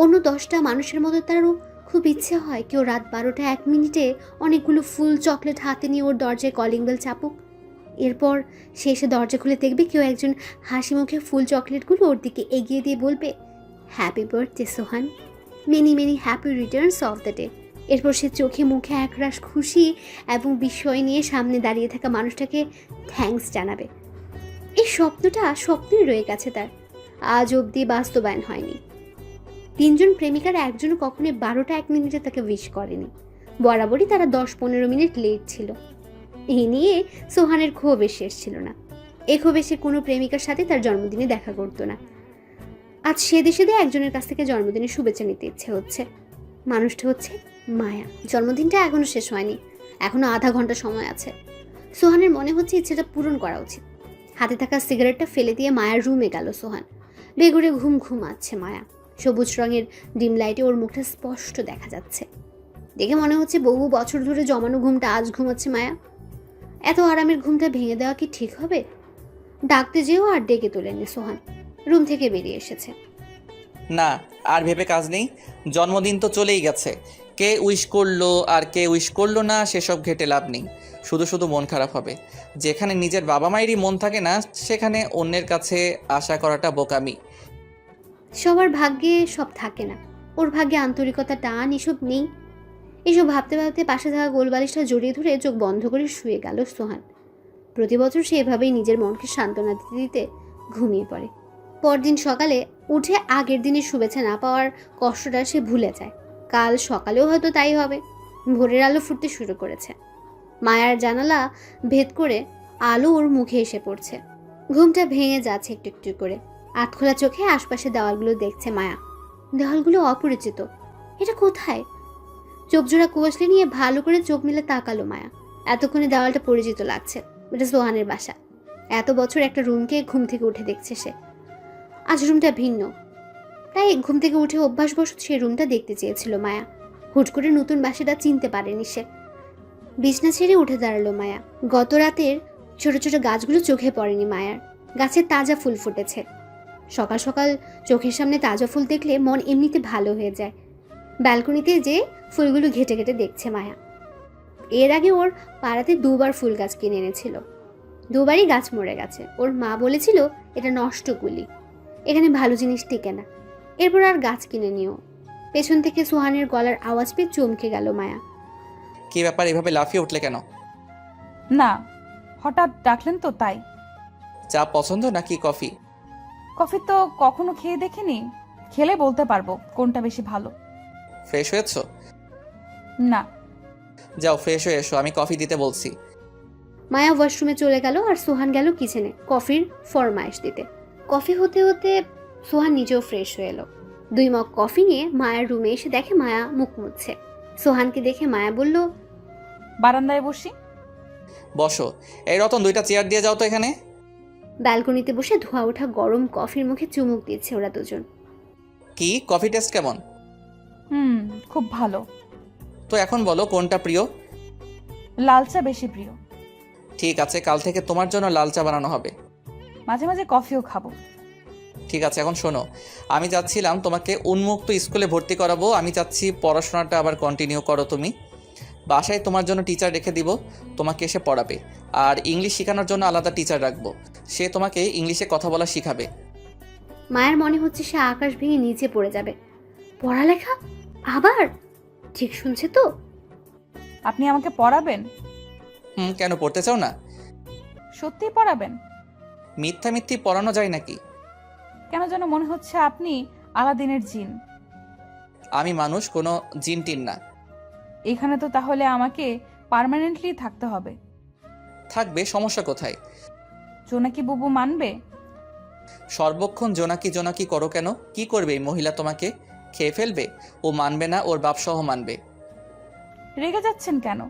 [SPEAKER 5] অন্য 10টা মানুষের মতো তারও খুব ইচ্ছে হয় কেউ রাত 12টা 1 মিনিটে অনেকগুলো ফুল চকলেট হাতে নিয়ে ওর দরজায় কলিং বেল চাপুক। এরপর সে এসে দরজা খুলে দেখবে কেউ একজন হাসি মুখে ফুল চকলেটগুলো ওর দিকে এগিয়ে দিয়ে বলবে, happy birthday Sohan, many many happy Returns of the day. এরপর সে চোখে মুখে একরাশ খুশি এবং বিস্ময় নিয়ে সামনে দাঁড়িয়ে থাকা মানুষটাকে থ্যাঙ্কস জানাবে। এই স্বপ্নটা স্বপ্নই রয়ে গেছে তার, আজ অবধি বাস্তবায়ন হয়নি। 3 জন প্রেমিকার একজনও কখনোই 12টা 1 মিনিটে তাকে উইশ করেনি। বরাবরই তারা 10-15 মিনিট লেট ছিল। এই নিয়ে সোহানের ক্ষোভে শেষ ছিল না। এ ক্ষোভে সে কোনো প্রেমিকার সাথে তার জন্মদিনে দেখা করতো না। আজ সেদে সেদে একজনের কাছ থেকে জন্মদিনের শুভেচ্ছা নিতে ইচ্ছে হচ্ছে। মানুষটা হচ্ছে মায়া। জন্মদিনটা এখনো শেষ হয়নি, এখনো আধা ঘন্টা সময় আছে। সোহানের মনে হচ্ছে ইচ্ছেটা পূরণ করা উচিত। হাতে থাকা সিগারেটটা ফেলে দিয়ে মায়ার রুমে গেল সোহান। বেগুড়ে ঘুম ঘুমাচ্ছে মায়া। সবুজ রঙের ডিম লাইটে ওর মুখটা স্পষ্ট দেখা যাচ্ছে। দেখে মনে হচ্ছে বহু বছর ধরে জমানো ঘুমটা আজ ঘুমাচ্ছে মায়া। এত আরামের ঘুমটা ভেঙে দেওয়া কি ঠিক হবে? ডাকতে যেও আর ডেকে তোলেনি সোহান। রুম থেকে বেরিয়ে এসেছে।
[SPEAKER 3] না, আর ভেবে কাজ নেই, জন্মদিন তো চলেই গেছে। কে উইশ করলো আর কে উইশ করলো না সেসব ঘেটে লাভ নেই, শুধু শুধু মন খারাপ হবে। যেখানে নিজের বাবা মায়েরই মন থাকে না সেখানে অন্যের কাছে আশা করাটা বোকামি।
[SPEAKER 5] সবার ভাগ্যে সব থাকে না, ওর ভাগ্যে আন্তরিকতা, টান এসব নেই। এসব ভাবতে ভাবতে পাশে থাকা গোলবালিশটা জড়িয়ে ধরে চোখ বন্ধ করে শুয়ে গেল সোহান। প্রতি বছর সে এভাবেই নিজের মনকে সান্ত্বনা দিতে দিতে ঘুমিয়ে পড়ে। পরদিন সকালে উঠে আগের দিনের শুভেচ্ছা না পাওয়ার কষ্টটা সে ভুলে যায়। কাল সকালেও হয়তো তাই হবে। ভোরের আলো ফুটতে শুরু করেছে। মায়ার জানালা ভেদ করে আলো ওর মুখে এসে পড়ছে। ঘুমটা ভেঙে যাচ্ছে একটু একটু করে। আধখোলা চোখে আশপাশে দেওয়ালগুলো দেখছে মায়া। দেওয়ালগুলো অপরিচিত, এটা কোথায়? চোখ জোড়া কুয়াশলে নিয়ে ভালো করে চোখ মিলে তাকালো মায়া। এতক্ষণে দেওয়ালটা পরিচিত লাগছে, এটা সোহানের বাসা। এত বছর একটা রুমকে ঘুম থেকে উঠে দেখছে সে। আজ রুমটা ভিন্ন, তাই ঘুম থেকে উঠে অভ্যাসবশত সে রুমটা দেখতে চেয়েছিল মায়া। হুট করে নতুন বাসাটা চিনতে পারেনি সে। বিছনা ছেড়ে উঠে দাঁড়ালো মায়া। গত রাতের ছোট ছোট গাছগুলো চোখে পড়েনি মায়ার। গাছে তাজা ফুল ফুটেছে। সকাল সকাল চোখের সামনে তাজা ফুল দেখলে মন এমনিতে ভালো হয়ে যায়। ব্যালকনিতে যে ফুলগুলো ঘেটে ঘেটে দেখছে মায়া। এর আগে ওর পাড়াতে 2বার ফুল গাছ কিনে এনেছিল, 2বারই গাছ মরে গেছে। ওর মা বলেছিল এটা নষ্ট কুলি, এখানে ভালো জিনিস টিকে না। এরপর আর গাছ কিনে নিও। পেছন থেকে সোহানের গলার আওয়াজ পেয়ে চমকে গেল মায়া।
[SPEAKER 3] কি ব্যাপার, এভাবে লাফিয়ে উঠলে কেন?
[SPEAKER 8] না, হঠাৎ ডাকলেন তো তাই।
[SPEAKER 3] চা পছন্দ নাকি কফি?
[SPEAKER 8] কফি তো কখনো খেয়ে দেখিনি, খেলে বলতে পারবো কোনটা বেশি ভালো।
[SPEAKER 3] ফ্রেশ হয়েছো?
[SPEAKER 8] না।
[SPEAKER 3] যাও ফ্রেশ হয়ে এসো, আমি কফি দিতে বলছি।
[SPEAKER 5] মায়া ওয়াশরুমে চলে গেল আর সোহান গেল কিচেনে কফির ফরমাইশ দিতে। কফি হতে হতে সোহান নিজেও ফ্রেশ হয়ে এলো। 2 মগ কফি নিয়ে মায়ার রুমে এসে দেখে মায়া মুখ মুছছে। সোহানকে দেখে মায়া বলল,
[SPEAKER 8] বারান্দায় বসি।
[SPEAKER 3] বসো। এই রতন, 2টা চেয়ার দিয়ে যাও তো এখানে।
[SPEAKER 5] ব্যালকনিতে বসে ধোয়া ওঠা গরম কফির মুখে চুমুক দিচ্ছে ওরা দুজন।
[SPEAKER 3] কি কফি টেস্ট কেমন?
[SPEAKER 8] খুব ভালো।
[SPEAKER 3] তো এখন বলো কোনটা প্রিয়?
[SPEAKER 8] লাল চা বেশি প্রিয়।
[SPEAKER 3] ঠিক আছে, কাল থেকে তোমার জন্য লাল চা বানানো হবে।
[SPEAKER 8] মাঝে মাঝে কফিও খাবো।
[SPEAKER 3] ঠিক আছে, এখন শোনো, আমি যাচ্ছিলাম তোমাকে উন্মুক্ত স্কুলে ভর্তি করাবো। আমি চাচ্ছি পড়াশোনাটা আবার কন্টিনিউ করো তুমি। বাসায় তোমার জন্য টিচার রেখে দিব, তোমাকে এসে পড়াবে। আর ইংলিশ শেখানোর জন্য আলাদা টিচার রাখবো, সে তোমাকে ইংলিশে কথা বলা শিখাবে।
[SPEAKER 5] মায়ের মনে হচ্ছে সে আকাশ ভেঙে নিচে পড়ে যাবে। পড়ালেখা আবার? ঠিক শুনছে তো?
[SPEAKER 8] আপনি আমাকে পড়াবেন?
[SPEAKER 3] কেন, পড়তে চাও না?
[SPEAKER 8] সত্যিই পড়াবেন?
[SPEAKER 3] মিথ্যা পড়ানো যায় নাকি?
[SPEAKER 8] কেন যেন মনে হচ্ছে আপনি আলাদিনের জিন।
[SPEAKER 3] আমি মানুষ, কোনো জিন টিন না।
[SPEAKER 8] এখানে তো তাহলে আমাকে পার্মানেন্টলি থাকতে হবে।
[SPEAKER 3] থাকবে, সমস্যা কোথায়?
[SPEAKER 8] জোনাকি বুবু মানবে?
[SPEAKER 3] সর্বক্ষণ জোনাকি জোনাকি করো কেন? কি করবে এই মহিলা? তোমাকে খেয়ে ফেলবে? ও মানবে না, ওর বাপ সহ মানবে।
[SPEAKER 8] রেগে যাচ্ছেন কেন?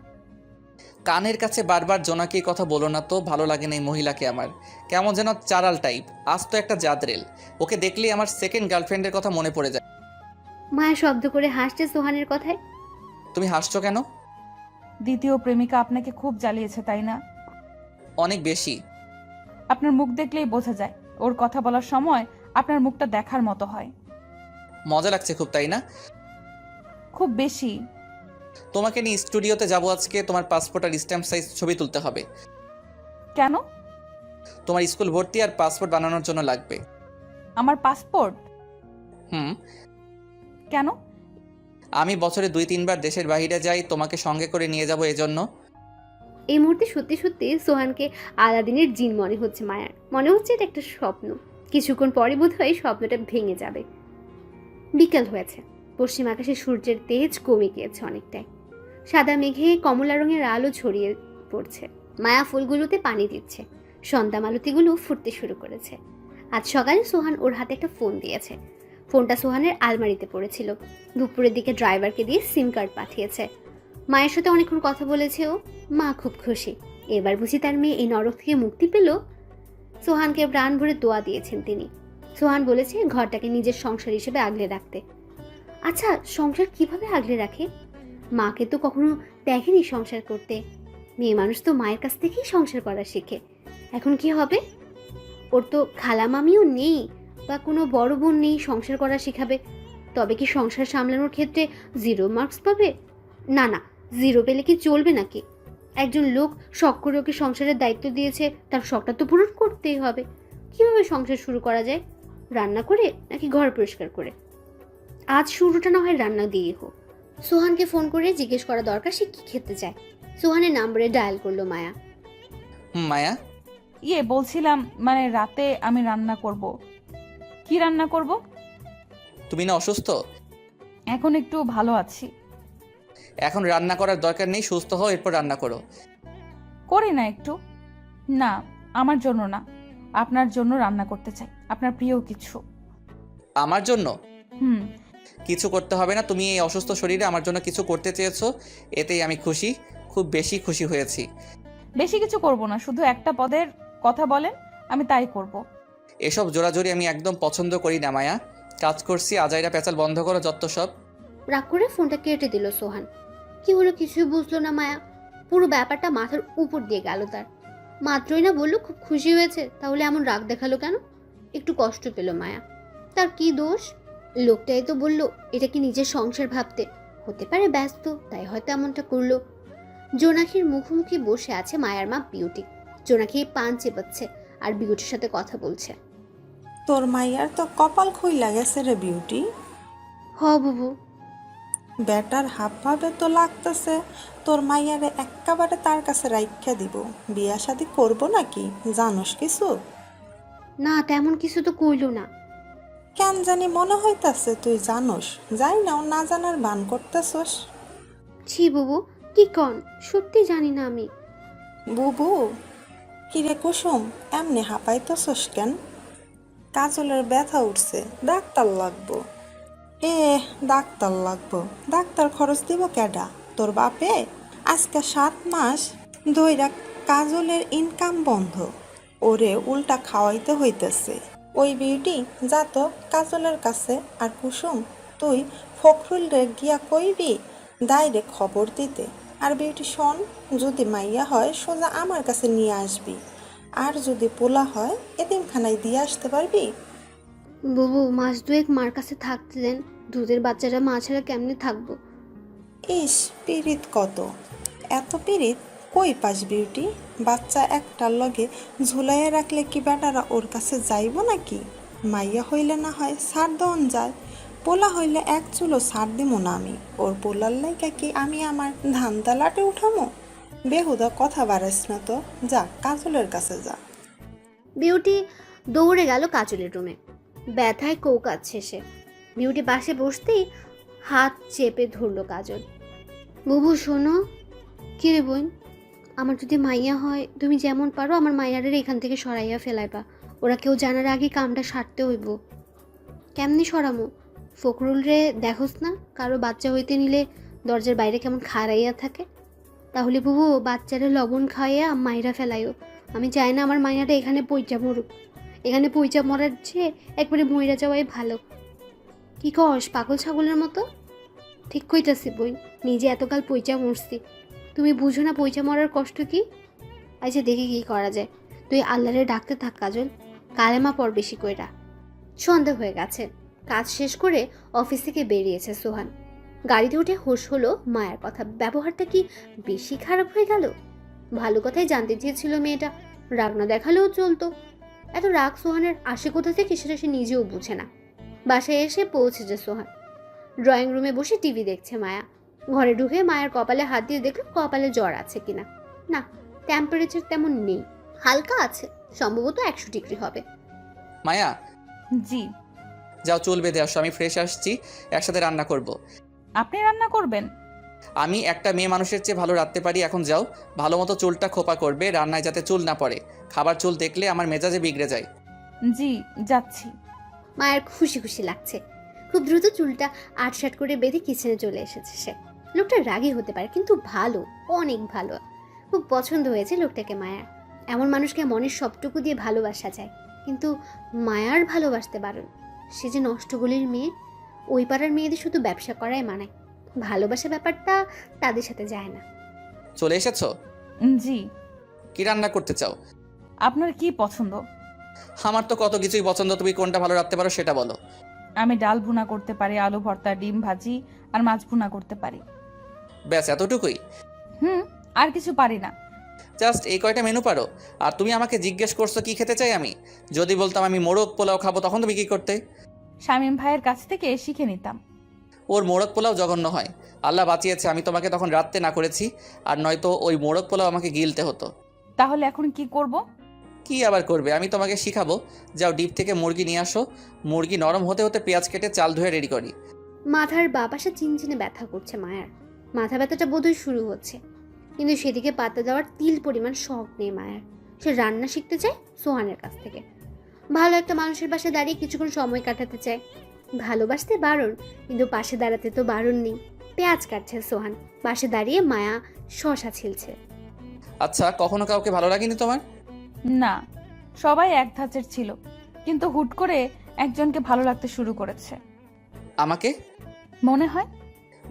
[SPEAKER 3] কানের কাছে বারবার জোনাকির কথা বলো না তো, ভালো লাগে না এই মহিলাকে আমার। কেমন যেন চারাল টাইপ, আজ তো একটা জাদরেল। ওকে দেখলেই আমার সেকেন্ড গার্লফ্রেন্ডের কথা মনে পড়ে যায়।
[SPEAKER 5] মায়া শব্দ করে হাসছে সোহানের কথায়।
[SPEAKER 3] তুমি হাসছো কেন?
[SPEAKER 8] দ্বিতীয় প্রেমিকা আপনাকে খুব জ্বালিয়েছে, তাই না?
[SPEAKER 3] অনেক বেশি।
[SPEAKER 8] আপনার মুখ দেখলেই বোঝা যায়। ওর কথা বলার সময় আপনার মুখটা দেখার মতো হয়।
[SPEAKER 3] মজা লাগছে খুব, তাই না?
[SPEAKER 8] খুব বেশি।
[SPEAKER 3] তোমাকে নিয়ে স্টুডিওতে যাবো আজকে। তোমার পাসপোর্ট আর স্ট্যাম্প সাইজ ছবি তুলতে হবে।
[SPEAKER 8] কেন?
[SPEAKER 3] তোমার স্কুল ভর্তি আর পাসপোর্ট বানানোর জন্য লাগবে।
[SPEAKER 8] আমার পাসপোর্ট? কেন?
[SPEAKER 3] আমি বছরে 2-3 বার দেশের বাইরে যাই, তোমাকে সঙ্গে করে নিয়ে যাব এজন্য।
[SPEAKER 5] এই মুহূর্তে সত্যি সত্যি সোহানকে আলাদিনের জিন মনে হচ্ছে মায়ার। মনে হচ্ছে এটা একটা স্বপ্ন। কিছুক্ষণ পরে বোধ হয় স্বপ্নটা ভেঙে যাবে। বিকাল হয়েছে। পশ্চিম আকাশে সূর্যের তেজ কমে গিয়েছে অনেকটাই। সাদা মেঘে কমলা রঙের আলো ছড়িয়ে পড়ছে। মায়া ফুলগুলোতে পানি দিচ্ছে। সন্ধ্যা মালতীগুলো ফুটতে শুরু করেছে। আজ সকালে সোহান ওর হাতে একটা ফোন দিয়েছে। ফোনটা সোহানের আলমারিতে পড়েছিল। দুপুরের দিকে ড্রাইভারকে দিয়ে সিম কার্ড পাঠিয়েছে। মায়ের সাথে অনেকক্ষণ কথা বলেছে ও। মা খুব খুশি। এবার বুঝি তার মেয়ে এই নরক থেকে মুক্তি পেল। সোহানকে প্রাণ ভরে দোয়া দিয়েছেন তিনি। সোহান বলেছে ঘরটাকে নিজের সংসার হিসেবে আগলে রাখতে। আচ্ছা, সংসার কিভাবে আগলে রাখে? মাকে তো কখনো দেখেনি সংসার করতে। মেয়ে মানুষ তো মায়ের কাছ থেকেই সংসার করা শেখে। এখন কি হবে? ওর তো খালা মামিও নেই বা কোনো বড় বোন নেই সংসার করা শেখাবে। তবে কি সংসার সামলানোর ক্ষেত্রে 0 মার্কস পাবে? না না, 0 পেলে কি চলবে নাকি? একজন লোক শখ করে ওকে সংসারের দায়িত্ব দিয়েছে, তার শখটা তো পূরণ করতেই হবে। কিভাবে সংসার শুরু করা যায়? রান্না করে নাকি ঘর পরিষ্কার করে? আজ শুরুটা না হয় রান্না দিয়েই হোক। সোহানকে ফোন করে জিজ্ঞেস করা দরকার সে কি খেতে চায়। সোহানের নাম্বারে ডায়াল করলো মায়া।
[SPEAKER 3] মায়া,
[SPEAKER 8] বলছিলাম মানে রাতে আমি রান্না করব। কি রান্না করব?
[SPEAKER 3] তুমি না অসুস্থ?
[SPEAKER 8] এখন একটু ভালো আছি।
[SPEAKER 3] এখন রান্না করার দরকার নেই, সুস্থ হও এরপর রান্না করো।
[SPEAKER 8] করি না একটু? না, আমার জন্য না, আপনার জন্য রান্না করতে চাই। আপনার প্রিয় কিছু।
[SPEAKER 3] আমার জন্য?
[SPEAKER 8] হুম।
[SPEAKER 3] কিছু করতে হবে না। তুমি এই অসুস্থ শরীরে আমার জন্য কিছু করতে চেয়েছো, এতেই আমি খুশি, খুব বেশি খুশি হয়েছি।
[SPEAKER 8] বেশি কিছু করব না, শুধু একটা পদের কথা বলেন, আমি তাই করব।
[SPEAKER 3] এসব জোরাজোরি আমি একদম পছন্দ করি না মায়া। কাজ করছি, আজাইরা পেঁচাল বন্ধ করো যত সব।
[SPEAKER 5] রাগ করে ফোনটা কেটে দিল সোহান। কি হলো কিছুই বুঝলো না মায়া। পুরো ব্যাপারটা মাথার উপর দিয়ে গেল তার। মাত্রই না বললো খুব খুশি হয়েছে, তাহলে এমন রাগ দেখালো কেন? একটু কষ্ট পেল মায়া। তার কি দোষ? লোকটাই তো বললো এটা কি নিজের সংসার ভাবতে। হতে পারে ব্যস্ত, তাই হয়তো এমনটা করলো। জোনাকির মুখোমুখি বসে আছে মায়ার মা বিউটি। জোনাকি পান চেপাচ্ছে আর বিউটির সাথে কথা বলছে।
[SPEAKER 2] তোর মাইয়ার তো কপাল খুইলা গেছে রে বিউটি।
[SPEAKER 5] হ বুবু।
[SPEAKER 2] বেটার হাব ভাবে তো লাগতেছে তোর মাইয়ারে একেবারে তার কাছে রাইখা দিব। বিয়া শাদি করবো নাকি, জানোস কিছু?
[SPEAKER 5] না, তেমন কিছু তো কইলো না।
[SPEAKER 2] কেন জানি মনে হইতাছে তুই জানোস, যাই না না জানার ভান করতেছস।
[SPEAKER 5] ছি বুবু, কি কন? সত্যি জানি না আমি।
[SPEAKER 2] বুবু, কিরে কুসুম, এমনি হাঁপাইতেছস কেন? কাজলের ব্যথা উঠছে, ডাক্তার লাগবো। এ ডাক্তার লাগবো, ডাক্তার খরচ দিব কেডা? তোর বাপে? আজকে 7 মাস ধইরা কাজলের ইনকাম বন্ধ, ওরে উল্টা খাওয়াইতে হইতেছে। ওই বিউটি যা তো কাজলের কাছে। আর কুসুম, তুই ফখরুল রে গিয়া কইবি ডাইরেক্ট খবর দিতে। আর বিউটি শোন, যদি মাইয়া হয় সোজা আমার কাছে নিয়ে আসবি, আর যদি পোলা হয় এতিমখানায় দিয়ে আসতে পারবি।
[SPEAKER 5] বুবু, মাস দুয়েক মার কাছে থাকতে দেন। দুধের বাচ্চারা মা ছাড়া কেমনে থাকবো?
[SPEAKER 2] ইস, পিরিত কত! এত পিরিত কই পাস বিউটি? বাচ্চা একটার লগে ঝুলাইয়া রাখলে কি বেটারা ওর কাছে যাইব নাকি? মাইয়া হইলে না হয় ছাড় দন যায়, পোলা হইলে এক চুলো ছাড় দিব না আমি। ওর পোলার লাইকা কি আমি আমার ধান্দা লাটে উঠামো? বেহুদা কথা বাড়াইস না তো, যা কাজলের কাছে যা।
[SPEAKER 5] বিউটি দৌড়ে গেল কাজলের রুমে। ব্যথায় কৌকাচ্ছে সে। বিউটি পাশে বসতেই হাত চেপে ধরলো কাজল। বুবু শোনো। কিরে বোন, আমার যদি মাইয়া হয় তুমি যেমন পারো আমার মাইয়ারের এখান থেকে সরাইয়া ফেলাইবা। ওরা কেউ জানার আগে কামটা সারতে হইব। কেমনি সরামো? ফখরুল রে দেখোস না, কারো বাচ্চা হইতে নিলে দরজার বাইরে কেমন খাড়াইয়া থাকে। তাহলে বুবু বাচ্চারে লবণ খাইয়া মাইরা ফেলাইও। আমি চাই না আমার মাইয়াটা এখানে পইচা মরুক। এখানে পইচা মরার চেয়ে একবারে মইরা যাওয়াই ভালো। কি কস পাগল ছাগলের মতো? ঠিক কইতাছি বই, নিজে এতকাল পইচা মরছি, তুমি বুঝো না পইচা মরার কষ্ট কি? আচ্ছা দেখি কি করা যায়। তুই আল্লাহরে ডাকতে থাক কাজল, কালেমা পড় বেশি কইরা। সন্ধ্যা হয়ে গেছে। কাজ শেষ করে অফিস থেকে বেরিয়েছে সোহান। গাড়িতে উঠে হোশ হলো মায়ের কথা। ব্যবহারটা কি বেশি খারাপ হয়ে গেল? ভালো কথাই জানতে চেয়েছিল মেয়েটা, রাগ না দেখালেও চলতো। এত রাগ সোহানের আসে কোথা থেকে সেটা সে নিজেও বুঝে না। বাসায় এসে পৌঁছেছে সোহান। ড্রয়িং রুমে বসে টিভি দেখছে মায়া। ঘরে ঢুকে মায়ের কপালে হাত দিয়ে দেখলো কপালে জ্বর আছে কিনা। না, টেম্পারেচার তেমন নেই, হালকা আছে, সম্ভবত 100 ডিগ্রি হবে।
[SPEAKER 3] মায়া,
[SPEAKER 8] জি।
[SPEAKER 3] যাও চুল বেঁধে আসো, আমি ফ্রেশ আসছি, একসাথে রান্না করব।
[SPEAKER 8] আপনি রান্না করবেন?
[SPEAKER 3] আমি একটা মেয়ে মানুষের চেয়ে ভালো রাখতে পারি। এখন যাও, ভালো মতো চুলটা খোপা করবে, রান্নায় যাতে চুল না পড়ে। খাবার চুল দেখলে আমার মেজাজে বিগড়ে যায়।
[SPEAKER 8] জি, যাচ্ছি।
[SPEAKER 5] মায়ের খুশি খুশি লাগছে। খুব দ্রুত চুলটা আটসাট করে বেঁধে কিচেনে চলে এসেছে সে। লোকটা রাগী হতে পারে কিন্তু ভালো, অনেক ভালো। খুব পছন্দ হয়েছে লোকটাকে মায়ার। এমন মানুষকে মনের সবটুকু দিয়ে ভালোবাসা যায়, কিন্তু মায়ার ভালোবাসতে বারণ। সে যে নষ্টগুলির মেয়ে, ওই পাড়ার মেয়েদের শুধু ব্যবসা করাই মানায়, ভালোবাসা ব্যাপারটা তাদের সাথে যায় না।
[SPEAKER 3] চলে এসেছো?
[SPEAKER 8] জি।
[SPEAKER 3] কি রান্না করতে চাও?
[SPEAKER 8] আপনার কি পছন্দ?
[SPEAKER 3] আমার তো কত কিছুই পছন্দ, তুমি কোনটা ভালো রাখতে পারো সেটা বলো।
[SPEAKER 8] আমি ডাল ভুনা করতে পারি, আলু ভর্তা, ডিম ভাজি আর মাছ ভুনা করতে পারি।
[SPEAKER 3] ব্যাস এতটুকুই?
[SPEAKER 8] আর কিছু পারি না।
[SPEAKER 3] জাস্ট এই কয়টা মেনু পারো? আর তুমি আমাকে জিজ্ঞেস করছো কি খেতে চাই আমি? যদি বলতাম আমি মোরগ পোলাও খাবো তখন তুমি কি করতে?
[SPEAKER 8] শামীম ভাইয়ের কাছ থেকে শিখে নিতাম।
[SPEAKER 3] ওর মোরগ পোলাও জঘন্য হয়। আল্লাহ বাঁচিয়েছে আমি তোমাকে তখন রাত্রে না করেছি, আর নয়তো ওই মোরগ পোলাও আমাকে গিলতে হতো।
[SPEAKER 8] তাহলে এখন কি করব?
[SPEAKER 3] কি আবার করবে, আমি তোমাকে শিখাবো। যাও ডিপ থেকে মুরগি নিয়ে আসো, মুরগি নরম হতে হতে পেঁয়াজ কেটে চাল ধুয়ে রেডি করি।
[SPEAKER 5] মাথার বা পাশে চিনচিনে ব্যথা করছে মায়ার। মাথা ব্যথাটা বোধহয় শুরু হচ্ছে, কিন্তু সেদিকে পাত্তা দেওয়ার তিল পরিমাণ শখ নেই মায়ার। সে রান্না শিখতে চায় সোহানের কাছ থেকে। ভালো একটা মানুষের পাশে দাঁড়িয়ে কিছুক্ষণ সময় কাটাতে চায়। ভালোবাসতে বারণ, কিন্তু পাশে দাঁড়াতে তো বারণ নেই। পেঁয়াজ কাটছে সোহান, পাশে দাঁড়িয়ে মায়া শশা ছিলছে।
[SPEAKER 3] আচ্ছা, কখনো কাউকে ভালো লাগেনি তোমার?
[SPEAKER 8] না, সবাই এক ধাঁচের ছিল, কিন্তু হুট করে একজনকে ভালো লাগতে শুরু করেছে।
[SPEAKER 3] আমাকে
[SPEAKER 8] মনে হয়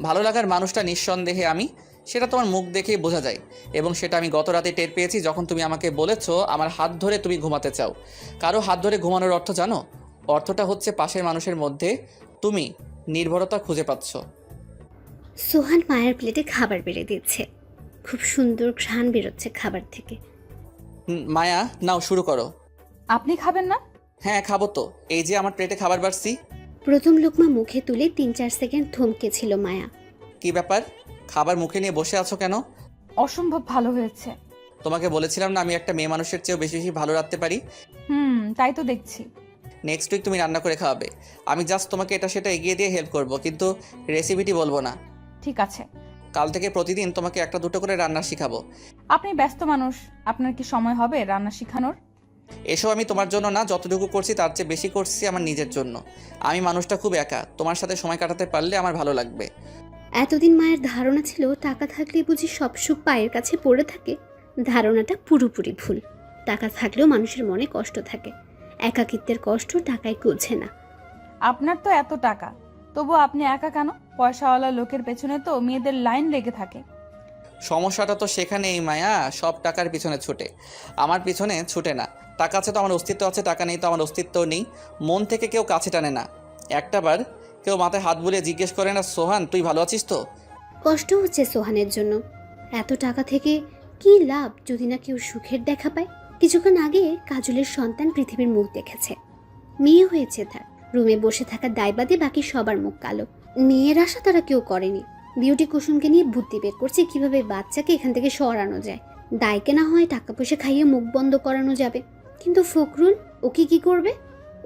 [SPEAKER 3] ভালো লাগার মানুষটা নিঃসন্দেহে আমি, সেটা তোমার মুখ দেখেই বোঝা যায়। এবং সেটা আমি গত রাতে টের পেয়েছি যখন তুমি আমাকে বলেছো আমার হাত ধরে তুমি ঘুমাতে চাও। কারো হাত ধরে ঘুমানোর অর্থ জানো? অর্থটা হচ্ছে পাশের মানুষের মধ্যে তুমি নির্ভরতা খুঁজে পাচ্ছ।
[SPEAKER 5] সোহান মায়ের প্লেটে খাবার বেড়ে দিচ্ছে। খুব সুন্দর ঘ্রাণ বেরোচ্ছে খাবার থেকে।
[SPEAKER 3] মায়া, নাও শুরু করো।
[SPEAKER 8] আপনি খাবেন না?
[SPEAKER 3] হ্যাঁ খাবো তো, এই যে আমার প্লেটে খাবার বাড়ছি।
[SPEAKER 5] প্রথম লোকমা মুখে তুলে 3-4 সেকেন্ড থমকেছিল মায়া।
[SPEAKER 3] কি ব্যাপার, খাবার মুখে নিয়ে বসে আছো কেন?
[SPEAKER 8] অসম্ভব ভালো হয়েছে।
[SPEAKER 3] তোমাকে বলেছিলাম না আমি একটা মেয়ে মানুষের চেয়েও বেশি বেশি ভালো রাখতে পারি।
[SPEAKER 8] তাই তো দেখছি।
[SPEAKER 3] নেক্সট উইক তুমি রান্না করে খাওয়াবে। আমি জাস্ট তোমাকে এটা সেটা এগিয়ে দিয়ে হেল্প করব, কিন্তু রেসিপিটি বলবো না।
[SPEAKER 8] ঠিক আছে।
[SPEAKER 3] কাল থেকে প্রতিদিন তোমাকে একটা দুটো করে রান্না শিখাবো।
[SPEAKER 8] আপনি ব্যস্ত মানুষ, আপনার কি সময় হবে রান্না শেখানোর?
[SPEAKER 3] এসব আমি তোমার জন্য না, যতটুকু করছি তার চেয়ে বেশি করছি আমার নিজের জন্য। আমি মানুষটা খুব একা, তোমার সাথে সময় কাটাতে পারলে আমার ভালো লাগবে।
[SPEAKER 5] এতদিন মায়ের ধারণা ছিল টাকা থাকলে বুঝি সব সুখ পায়ের কাছে পড়ে থাকে। ধারণাটা পুরোপুরি ভুল। টাকা থাকলেও মানুষের মনে কষ্ট থাকে, একাকিত্বের কষ্ট টাকায় কুলছে না।
[SPEAKER 8] আপনার তো এত টাকা, তবু আপনি একা কেন? পয়সাওয়ালা লোকের পেছনে তো মেয়েদের লাইন লেগে থাকে।
[SPEAKER 3] সমস্যাটা তো সেখানেই মায়া, সব টাকার পিছনে ছুটে, আমার পিছনে ছুটে না। টাকা আছে তো আমার অস্তিত্ব আছে, টাকা নেই তো আমার অস্তিত্বও নেই। মন থেকে কেউ কাছে টানে না। একটাবার কেউ মাথায় হাত বুলিয়ে জিজ্ঞেস করে না, সোহান তুই ভালো আছিস তো?
[SPEAKER 5] কষ্ট হচ্ছে সোহানের জন্য। এত টাকা থেকে কি লাভ যদি না কেউ সুখের দেখা পায়? কিছুক্ষণ আগে কাজলের সন্তান পৃথিবীর মুখ দেখেছে, মেয়ে হয়েছে তার। রুমে বসে থাকা দায়বাদে বাকি সবার মুখ কালো। মেয়ের আশা তারা কেউ করেনি। বিউটি কুসুমকে নিয়ে বুদ্ধি বের করছে কিভাবে বাচ্চাকে এখান থেকে সরানো যায়। দায়কে না হয় টাকা পয়সা খাইয়ে মুখ বন্ধ করানো যাবে, কিন্তু ফখরুল ওকে কি করবে?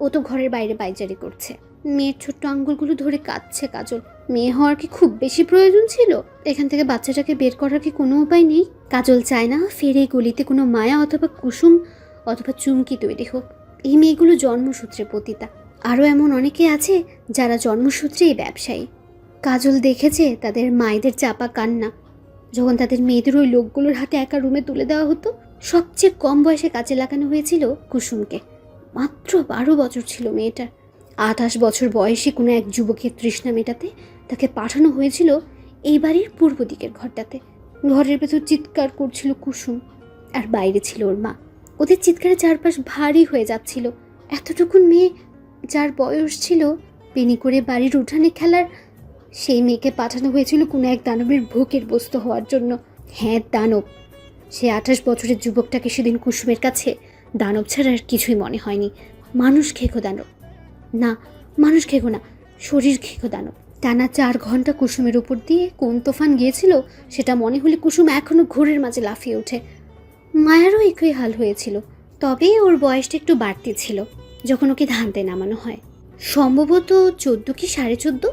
[SPEAKER 5] ও তো ঘরের বাইরে পাইচারি করছে। মেয়ের ছোট্ট আঙ্গুলগুলো ধরে কাঁদছে কাজল। মেয়ে হওয়ার কি খুব বেশি প্রয়োজন ছিল? এখান থেকে বাচ্চাটাকে বের করার কি কোনো উপায় নেই? কাজল চায় না ফের এই গলিতে কোনো মায়া অথবা কুসুম অথবা চুমকি তৈরি হোক। এই মেয়েগুলো জন্মসূত্রে পতিতা। আরও এমন অনেকে আছে যারা জন্মসূত্রেই ব্যবসায়ী। কাজল দেখেছে তাদের মায়েদের চাপা কান্না যখন তাদের মেয়েদের ওই লোকগুলোর হাতে একা রুমে তুলে দেওয়া হতো। সবচেয়ে কম বয়সে কাজে লাগানো হয়েছিল কুসুমকে। মাত্র 12 বছর ছিল মেয়েটার। 28 বছর বয়সী কোনো এক যুবকের তৃষ্ণা মেটাতে তাকে পাঠানো হয়েছিল এই বাড়ির পূর্ব দিকের ঘরটাতে। ঘরের ভেতর চিৎকার করছিল কুসুম, আর বাইরে ছিল ওর মা। ওদের চিৎকারে চারপাশ ভারী হয়ে যাচ্ছিল। এতটুকুন মেয়ে যার বয়স ছিল পেনি করে বাড়ির উঠানে খেলার, সেই মেয়েকে পাঠানো হয়েছিল কোনো এক দানবের ভোগের বস্তু হওয়ার জন্য। হ্যাঁ, দানব। সে 28 বছরের যুবকটাকে সেদিন কুসুমের কাছে দানব ছাড়া আর কিছুই মনে হয়নি। মানুষ খেকো দানব না, মানুষ খেকো না, শরীর খেকো দানব। টানা 4 ঘন্টা কুসুমের উপর দিয়ে কোন তোফান গিয়েছিল সেটা মনে হলে কুসুম এখনো ঘোরের মাঝে লাফিয়ে ওঠে। মায়ারও একই হাল হয়েছিল, তবে ওর বয়সটা একটু বাড়তি ছিল যখন ওকে ধানতে নামানো হয়। সম্ভবত 14 কি 14.5।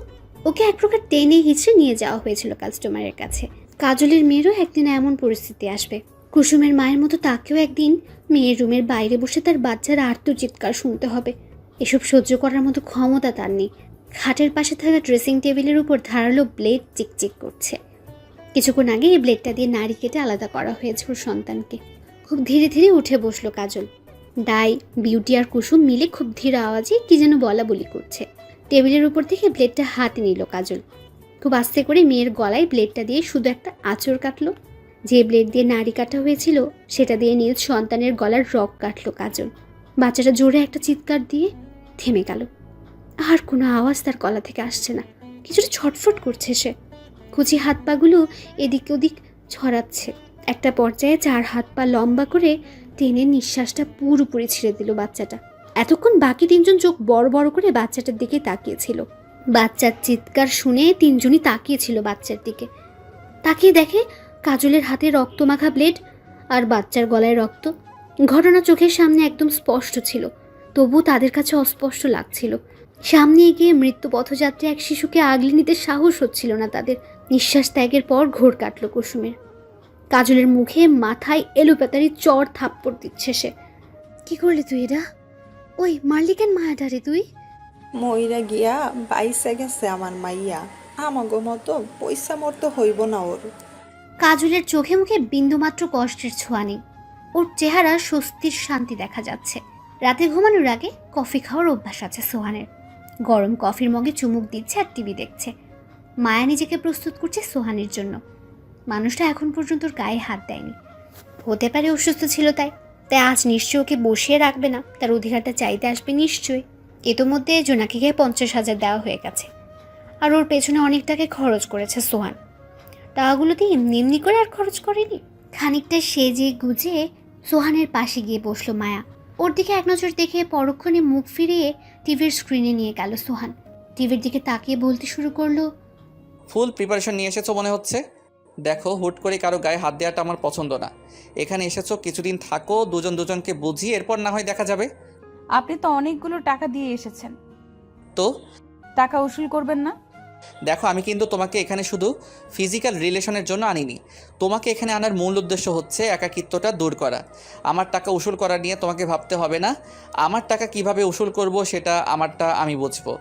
[SPEAKER 5] ওকে এক প্রকার টেনে হিঁচড়ে নিয়ে যাওয়া হয়েছিল কাস্টমারের কাছে। কাজলের মেয়েরও একদিন এমন পরিস্থিতি আসবে। কুসুমের মায়ের মতো তাকেও একদিন মেয়ের রুমের বাইরে বসে তার বাচ্চার আর্তচিৎকার শুনতে হবে। এসব সহ্য করার মতো ক্ষমতা তার নেই। খাটের পাশে থাকা ড্রেসিং টেবিলের উপর ধারালো ব্লেড চিকচিক করছে। কিছুক্ষণ আগে এই ব্লেডটা দিয়ে নাড়ি কেটে আলাদা করা হয়েছে ওর সন্তানকে। খুব ধীরে ধীরে উঠে বসলো কাজল। দাই, বিউটি আর কুসুম মিলে খুব ধীর আওয়াজে কি যেন বলা বলি করছে। টেবিলের উপর থেকে ব্লেডটা হাতে নিল কাজল। খুব আস্তে করে মেয়ের গলায় ব্লেডটা দিয়ে শুধু একটা আঁচড় কাটলো। যে ব্লেড দিয়ে নাড়ি কাটা হয়েছিল সেটা দিয়ে নিজ সন্তানের গলার রগ কাটলো কাজল। বাচ্চাটা জোরে একটা চিৎকার দিয়ে থেমে গেল। আর কোনো আওয়াজ তার গলা থেকে আসছে না। কিছুটা ছটফট করছে সে। কুচি হাত পাগুলো এদিক ওদিক ছড়াচ্ছে। একটা পর্যায়ে 4 হাত পা লম্বা করে টেনে নিঃশ্বাসটা পুরোপুরি ছেড়ে দিল বাচ্চাটা। এতক্ষণ বাকি 3 জন চোখ বড় বড় করে বাচ্চাটার দিকে তাকিয়েছিল। বাচ্চার চিৎকার শুনে 3 জনই তাকিয়েছিল বাচ্চার দিকে। তাকিয়ে দেখে কাজলের হাতে রক্তমাখা ব্লেড আর বাচ্চার গলায় রক্ত। ঘটনা চোখের সামনে একদম স্পষ্ট ছিল, তবু তাদের কাছে অস্পষ্ট লাগছিল। সামনে এগিয়ে মৃত্যু পথযাত্রী এক শিশুকে আগলে নিতে সাহস হচ্ছিল না তাদের। নিঃশ্বাস ত্যাগের পর ঘোর কাটল কুসুমের। কাজলের মুখে মাথায় এলোপাতারি চড় থাপ্পড় দিচ্ছে সে। কি করলি তুই এটা? ওই মারলি কেন মায়াটারে তুই?
[SPEAKER 2] মইরা গিয়া বাইসে গেছে আমার মাইয়া। আমাগো মতো পয়সা মরতে হইব না ওর।
[SPEAKER 5] কাজলের চোখে মুখে বিন্দুমাত্র কষ্টের ছোঁয়া নেই। ওর চেহারা স্বস্তির শান্তি দেখা যাচ্ছে। রাতে ঘুমানোর আগে কফি খাওয়ার অভ্যাস আছে সোহানের। গরম কফির মগে চুমুক দিচ্ছে আর টিভি দেখছে। মায়া নিজেকে প্রস্তুত করছে সোহানের জন্য। মানুষটা এখন পর্যন্ত ওর গায়ে হাত দেয়নি। হতে পারে অসুস্থ ছিল তাই আজ নিশ্চয়ই ওকে বসিয়ে রাখবে না, তার অধিকারটা চাইতে আসবে নিশ্চয়ই। ইতোমধ্যে জোনাকিকে 50,000 দেওয়া হয়ে গেছে, আর ওর পেছনে অনেক টাকা খরচ করেছে সোহান। টাকাগুলোতে এমনি এমনি করে আর খরচ করেনি। খানিকটা সেজে গুজে সোহানের পাশে গিয়ে বসলো মায়া। ওর দিকে এক নজর দেখে পরক্ষণে মুখ ফিরিয়ে টিভির স্ক্রিনে নিয়ে গেল সোহান। টিভির দিকে তাকিয়ে বলতে শুরু করলো,
[SPEAKER 3] ফুল প্রিপারেশন নিয়ে এসেছো মনে হচ্ছে। দেখো, হুট করে কারো গায়ে হাত দেওয়াটা আমার পছন্দ না। এখানে এসেছো, কিছুদিন থাকো, দুজনকে বুঝিয়ে এরপর না হয় দেখা যাবে।
[SPEAKER 8] আপনি তো অনেকগুলো টাকা দিয়ে এসেছেন,
[SPEAKER 3] তো
[SPEAKER 8] টাকা উসুল করবেন না?
[SPEAKER 3] দেখো, আমি কিন্তু তোমাকে এখানে শুধু ফিজিক্যাল রিলেশনের জন্য আনিনি। তোমাকে এখানে আনার মূল উদ্দেশ্য হচ্ছে একাকিত্বটা দূর করা। আমার টাকা উসুল করা নিয়ে তোমাকে ভাবতে হবে না। আমার টাকা কিভাবে উসুল করব সেটা আমারটা আমি বুঝবো।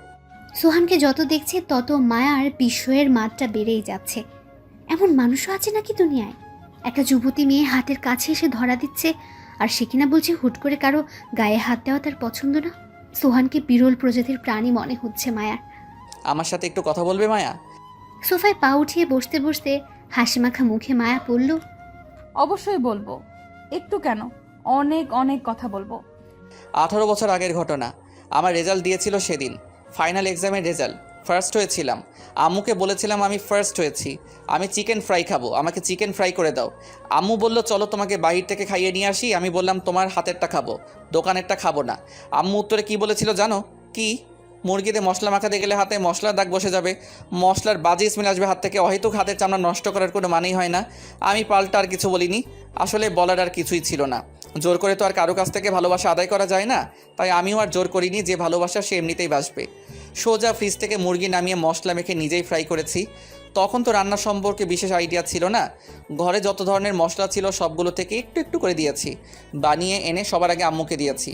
[SPEAKER 5] সোহানকে যত দেখছে তত মায়ার বিস্ময়ের মাত্রা বেড়েই যাচ্ছে। এমন মানুষও আছে নাকি দুনিয়ায়? একটা যুবতী মেয়ে হাতের কাছে এসে ধরা দিচ্ছে, আর সে কিনা বলছে হুট করে কারো গায়ে হাত দেওয়া তার পছন্দ না। সোহানকে বিরল প্রজাতির প্রাণী মনে হচ্ছে মায়ার।
[SPEAKER 3] আমার সাথে একটু কথা বলবে মায়া?
[SPEAKER 5] সোফায় পা উঠিয়ে বসতে বসতে হাসিমাখা মুখে মায়া পড়ল।
[SPEAKER 8] অবশ্যই বলবো। একটু কেন, অনেক অনেক কথা বলবো।
[SPEAKER 3] 18 বছর আগের ঘটনা। আমার রেজাল্ট দিয়েছিল সেদিন, ফাইনাল এক্সামের রেজাল্ট। ফার্স্ট হয়েছিলাম। আম্মুকে বলেছিলাম আমি ফার্স্ট হয়েছি, আমি চিকেন ফ্রাই খাবো, আমাকে চিকেন ফ্রাই করে দাও। আম্মু বলল চলো তোমাকে বাহির থেকে খাইয়ে নিয়ে আসি। আমি বললাম তোমার হাতেরটা খাবো, দোকানেরটা খাবো না। আম্মু উত্তরে কি বলেছিল জানো? কি? মুরগিতে মশলা মাখাতে গেলে হাতে মশলার দাগ বসে যাবে, মশলার বাজে স্মেল আসবে হাত থেকে, অহেতুক হাতের চামড়া নষ্ট করার কোনো মানেই হয় না। আমি পাল্টা আর কিছু বলিনি। আসলে বলার আর কিছুই ছিল না। জোর করে তো আর কারো কাছ থেকে ভালোবাসা আদায় করা যায় না, তাই আমিও আর জোর করিনি। যে ভালোবাসা সে এমনিতেই বাসবে। সোজা ফ্রিজ থেকে মুরগি নামিয়ে মশলা মেখে নিজেই ফ্রাই করেছি। তখন তো রান্না সম্পর্কে বিশেষ আইডিয়া ছিল না। ঘরে যত ধরনের মশলা ছিল সবগুলো থেকে একটু একটু করে দিয়েছি, বানিয়ে এনে সবার আগে আম্মুকে দিয়েছি।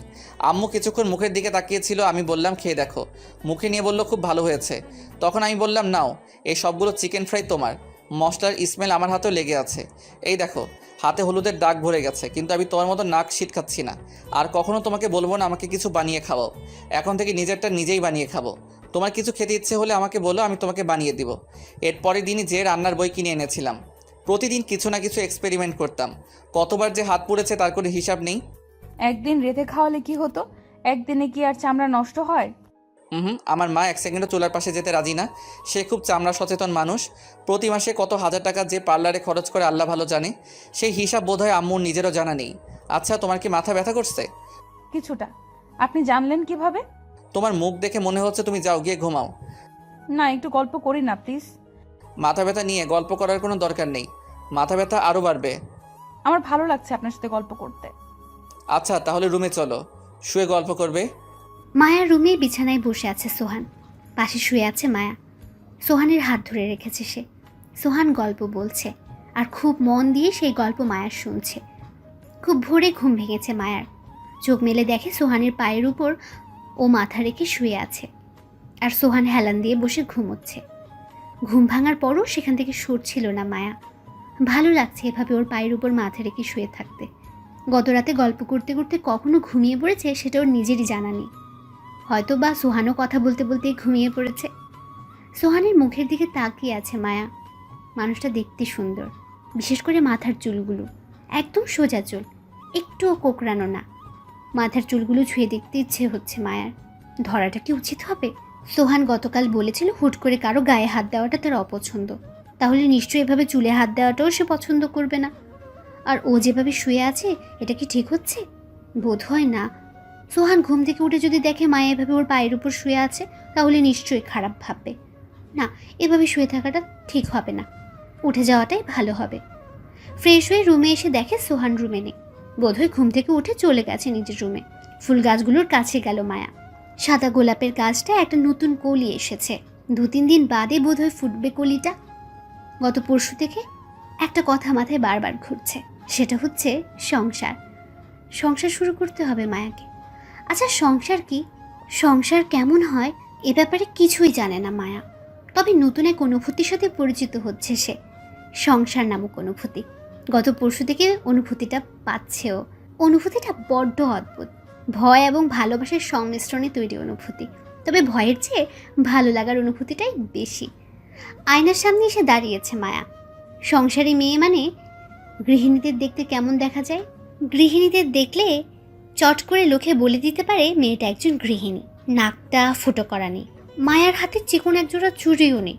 [SPEAKER 3] আম্মু কিছুক্ষণ মুখের দিকে তাকিয়েছিল। আমি বললাম খেয়ে দেখো। মুখে নিয়ে বলল খুব ভালো হয়েছে। তখন আমি বললাম নাও, এই সবগুলো চিকেন ফ্রাই তোমার। মশলার স্মেল আমার হাতেও লেগে আছে। এই দেখো, হাতে হলুদের দাগ ভরে গেছে, কিন্তু আমি তোমার মতো নাক শীত খাচ্ছি না। আর কখনো তোমাকে বলবো না আমাকে কিছু বানিয়ে খাওয়াও। এখন থেকে নিজেরটা নিজেই বানিয়ে খাবো। তোমার কিছু খেতে ইচ্ছে হলে আমাকে বলো, আমি তোমাকে বানিয়ে দিব। এরপরের দিনই যে রান্নার বই কিনে এনেছিলাম। প্রতিদিন কিছু না কিছু এক্সপেরিমেন্ট করতাম। কতবার যে হাত পুড়েছে তার কোনো হিসাব নেই।
[SPEAKER 8] একদিন রেঁধে খাওয়ালে কি হতো? একদিনে কি আর চামড়া নষ্ট হয়?
[SPEAKER 3] আমার মা এক সেকেন্ডও চুলার পাশে যেতে রাজি না। সে খুব চামড়া সচেতন মানুষ। প্রতি মাসে কত হাজার টাকা যে পার্লারে খরচ করে আল্লাহ ভালো জানে। সেই হিসাব বোধহয় আম্মুর নিজেরও জানা নেই। আচ্ছা, তোমার কি মাথা ব্যথা করছে?
[SPEAKER 8] কিছুটা। আপনি জানলেন কিভাবে?
[SPEAKER 3] তোমার মুখ দেখে মনে হচ্ছে তুমি যাও গিয়ে ঘুমাও।
[SPEAKER 8] না, একটু গল্প করি না প্লিজ।
[SPEAKER 3] মাথা ব্যথা নিয়ে গল্প করার কোনো দরকার নেই। মাথা ব্যথা আরও বাড়বে।
[SPEAKER 8] আমার ভালো লাগছে আপনার সাথে গল্প করতে।
[SPEAKER 3] আচ্ছা, তাহলে রুমে চলো, শুয়ে গল্প করবে।
[SPEAKER 5] মায়ার রুমে বিছানায় বসে আছে সোহান, পাশে শুয়ে আছে মায়া। সোহানের হাত ধরে রেখেছে সে। সোহান গল্প বলছে, আর খুব মন দিয়ে সেই গল্প মায়ার শুনছে। খুব ভোরে ঘুম ভেঙেছে মায়ার। চোখ মেলে দেখে সোহানের পায়ের উপর ও মাথা রেখে শুয়ে আছে, আর সোহান হেলান দিয়ে বসে ঘুমোচ্ছে। ঘুম ভাঙার পরও সেখান থেকে সরছিল না মায়া। ভালো লাগছে এভাবে ওর পায়ের উপর মাথা রেখে শুয়ে থাকতে। গত রাতে গল্প করতে করতে কখনো ঘুমিয়ে পড়েছে সেটা ওর নিজেরই জানা নেই। হয়তো বা সোহানও কথা বলতে বলতেই ঘুমিয়ে পড়েছে। সোহানের মুখের দিকে তাকিয়ে আছে মায়া। মানুষটা দেখতে সুন্দর, বিশেষ করে মাথার চুলগুলো একদম সোজা চুল, একটুও কোকড়ানো না। মাথার চুলগুলো ছুঁয়ে দেখতে ইচ্ছে হচ্ছে মায়ার। ধরাটা কি উচিত হবে? সোহান গতকাল বলেছিল হুট করে কারো গায়ে হাত দেওয়াটা তার অপছন্দ। তাহলে নিশ্চয়ই এভাবে চুলে হাত দেওয়াটাও সে পছন্দ করবে না। আর ও যেভাবে শুয়ে আছে, এটা কি ঠিক হচ্ছে? বোধ হয় না। সোহান ঘুম থেকে উঠে যদি দেখে মায়া এভাবে ওর পায়ের উপর শুয়ে আছে, তাহলে নিশ্চয়ই খারাপ ভাববে। না, এভাবে শুয়ে থাকাটা ঠিক হবে না। উঠে যাওয়াটাই ভালো হবে। ফ্রেশ হয়ে রুমে এসে দেখে সোহান রুমে নেই। বোধহয় ঘুম থেকে উঠে চলে গেছে নিজের রুমে। ফুল গাছগুলোর কাছে গেল মায়া। সাদা গোলাপের গাছটা একটা নতুন কলি এসেছে। 2-3 দিন বাদে বোধহয় ফুটবে কলিটা। গত পরশু থেকে একটা কথা মাথায় বারবার ঘুরছে, সেটা হচ্ছে সংসার। সংসার শুরু করতে হবে মায়াকে। আচ্ছা, সংসার কি, সংসার কেমন হয়, এ ব্যাপারে কিছুই জানে না মায়া। তবে নতুন এক অনুভূতির সাথে পরিচিত হচ্ছে সে, সংসার নামক অনুভূতি। গত পরশু থেকে অনুভূতিটা পাচ্ছেও। অনুভূতিটা বড্ড অদ্ভুত। ভয় এবং ভালোবাসার সংমিশ্রণে তৈরি অনুভূতি। তবে ভয়ের চেয়ে ভালো লাগার অনুভূতিটাই বেশি। আয়নার সামনে এসে দাঁড়িয়েছে মায়া। সংসারী মেয়ে মানে গৃহিণীদের দেখতে কেমন দেখা যায়? গৃহিণীদের দেখলে চট করে লোকে বলে দিতে পারে মেয়েটা একজন গৃহিণী। নাকটা ফুটো করা নেই, মায়ার হাতে চিকন একজোড়া চুড়িও নেই।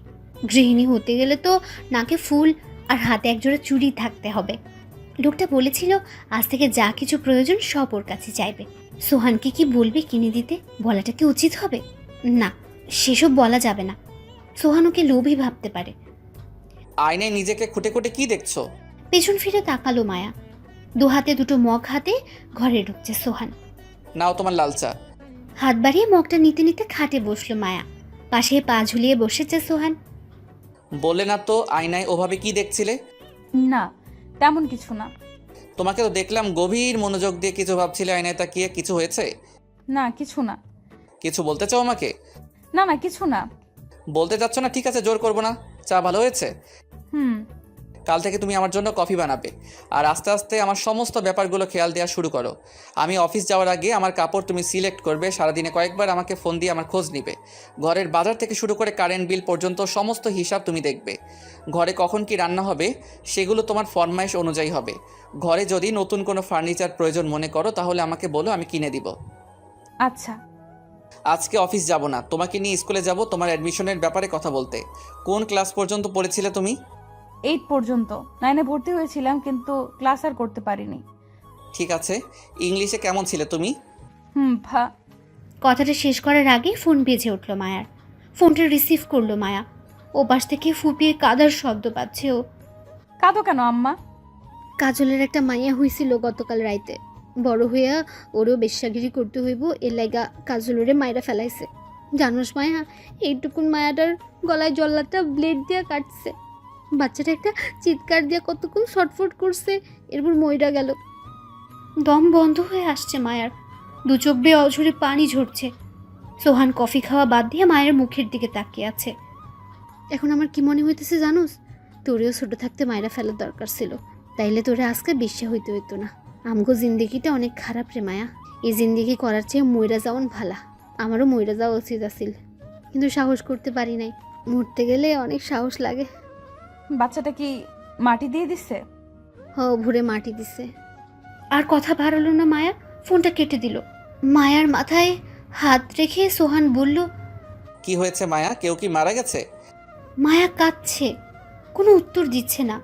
[SPEAKER 5] গৃহিণী হতে গেলে তো নাকে ফুল আর হাতে একজোড়া চুড়ি থাকতে হবে। লোকটা বলেছিল আজ থেকে যা কিছু প্রয়োজন সব ওর কাছে চাইবে। সোহানকে কি বলবে কিনে দিতে? বলাটা কি উচিত হবে? না, সেসব বলা যাবে না। সোহান ওকে লোভী ভাবতে পারে।
[SPEAKER 3] আয়নায় নিজেকে খুঁটে খুঁটে কি দেখছো?
[SPEAKER 5] পেছন ফিরে তাকালো মায়া। 2 হাতে 2টো মগ হাতে ঘরে ঢুকছে সোহান।
[SPEAKER 3] নাও তোমার লাল চা।
[SPEAKER 5] হাত বাড়িয়ে মগটা নিতে নিতে খাটে বসলো মায়া। পাশে পা ঝুলিয়ে বসেছে সোহান।
[SPEAKER 3] বললে না তো আয়নায় ওভাবে কি দেখছিলে?
[SPEAKER 8] না, তেমন কিছু না।
[SPEAKER 3] তোমাকে তো দেখলাম গভীর মনোযোগ দিয়ে কিছু ভাবছিলে আয়নায় তাকিয়ে। কিছু হয়েছে?
[SPEAKER 8] না, কিছু না।
[SPEAKER 3] কিছু বলতে চাও আমাকে?
[SPEAKER 8] না না, কিছু না।
[SPEAKER 3] বলতে চাচ্ছ না, ঠিক আছে, জোর করবো না। চা ভালো হয়েছে?
[SPEAKER 8] হুম।
[SPEAKER 3] কাল থেকে তুমি আমার জন্য কফি বানাবে, আর আস্তে আস্তে আমার সমস্ত ব্যাপারগুলো খেয়াল দেওয়া শুরু করো। আমি অফিস যাওয়ার আগে আমার কাপড় তুমি সিলেক্ট করবে, সারাদিনে কয়েকবার আমাকে ফোন দিয়ে আমার খোঁজ নিবে। ঘরের বাজার থেকে শুরু করে কারেন্ট বিল পর্যন্ত সমস্ত হিসাব তুমি দেখবে। ঘরে কখন কি রান্না হবে সেগুলো তোমার ফরমাইশ অনুযায়ী হবে। ঘরে যদি নতুন কোনো ফার্নিচার প্রয়োজন মনে করো তাহলে আমাকে বলো, আমি কিনে দিব।
[SPEAKER 8] আচ্ছা।
[SPEAKER 3] আজকে অফিস যাব না, তোমাকে নিয়ে স্কুলে যাব তোমার অ্যাডমিশনের ব্যাপারে কথা বলতে। কোন ক্লাস পর্যন্ত পড়েছিলে তুমি?
[SPEAKER 8] 8 পর্যন্ত। 9-এ ভর্তি হয়েছিলাম, কিন্তু ক্লাস আর করতে পারিনি।
[SPEAKER 3] ঠিক আছে, ইংলিশে কেমন ছিলে তুমি?
[SPEAKER 8] ভা।
[SPEAKER 5] কথাটা শেষ করার আগেই ফোন বেজে উঠল মায়ার। ফোনটা রিসিভ করলো মায়া। ও পাশ থেকে ফুপিয়ে কাদার শব্দ পাচ্ছে ও।
[SPEAKER 8] কাঁদো কেন আম্মা?
[SPEAKER 5] কাজলের একটা মাইয়া হইছিল গতকাল রাইতে। বড় হইয়া ওরও বেশ্যাগিরি করতে হইব, এর লাগা কাজল ওরে মায়েরা ফেলাইছে। জানোস মায়া, এইটুকুন মায়াটার গলায় জল্লাটা ব্লেড দিয়া কাটছে। বাচ্চাটা একটা চিৎকার দিয়া কতক্ষণ ছটফট করছে, এরপর মইরা গেল। দম বন্ধ হয়ে আসছে মায়ার, দু চোখ বেয়ে অঝরে পানি ঝরছে। সোহান কফি খাওয়া বাদ দিয়ে মায়ের মুখের দিকে তাকিয়ে আছে। এখন আমার কি মনে হইতেছে জানোস, তোরেও ছোট থাকতে মায়েরা ফেলার দরকার ছিল, তাইলে তোরে আজকে বিশ্বে হইতে হইতো না। আমগো জিন্দিগিটা অনেক খারাপ রে মায়া, এই জিন্দিগি করার চেয়ে মইরা যাওয়ান ভালা। আমারও মইরা যাওয়া উচিত আছিল, কিন্তু সাহস করতে পারি নাই। মরতে গেলে অনেক সাহস লাগে।
[SPEAKER 8] বাচ্চাটা কি মাটি দিয়ে দিচ্ছে?
[SPEAKER 5] ভরে মাটি দিছে। আর কথা বাড়ালো না মায়া, ফোনটা কেটে দিল। মায়ার মাথায় হাত রেখে সোহান বলল,
[SPEAKER 3] কি হয়েছে মায়া, কেউ কি মারা গেছে?
[SPEAKER 5] মায়া কাঁদছে, কোনো উত্তর দিচ্ছে না।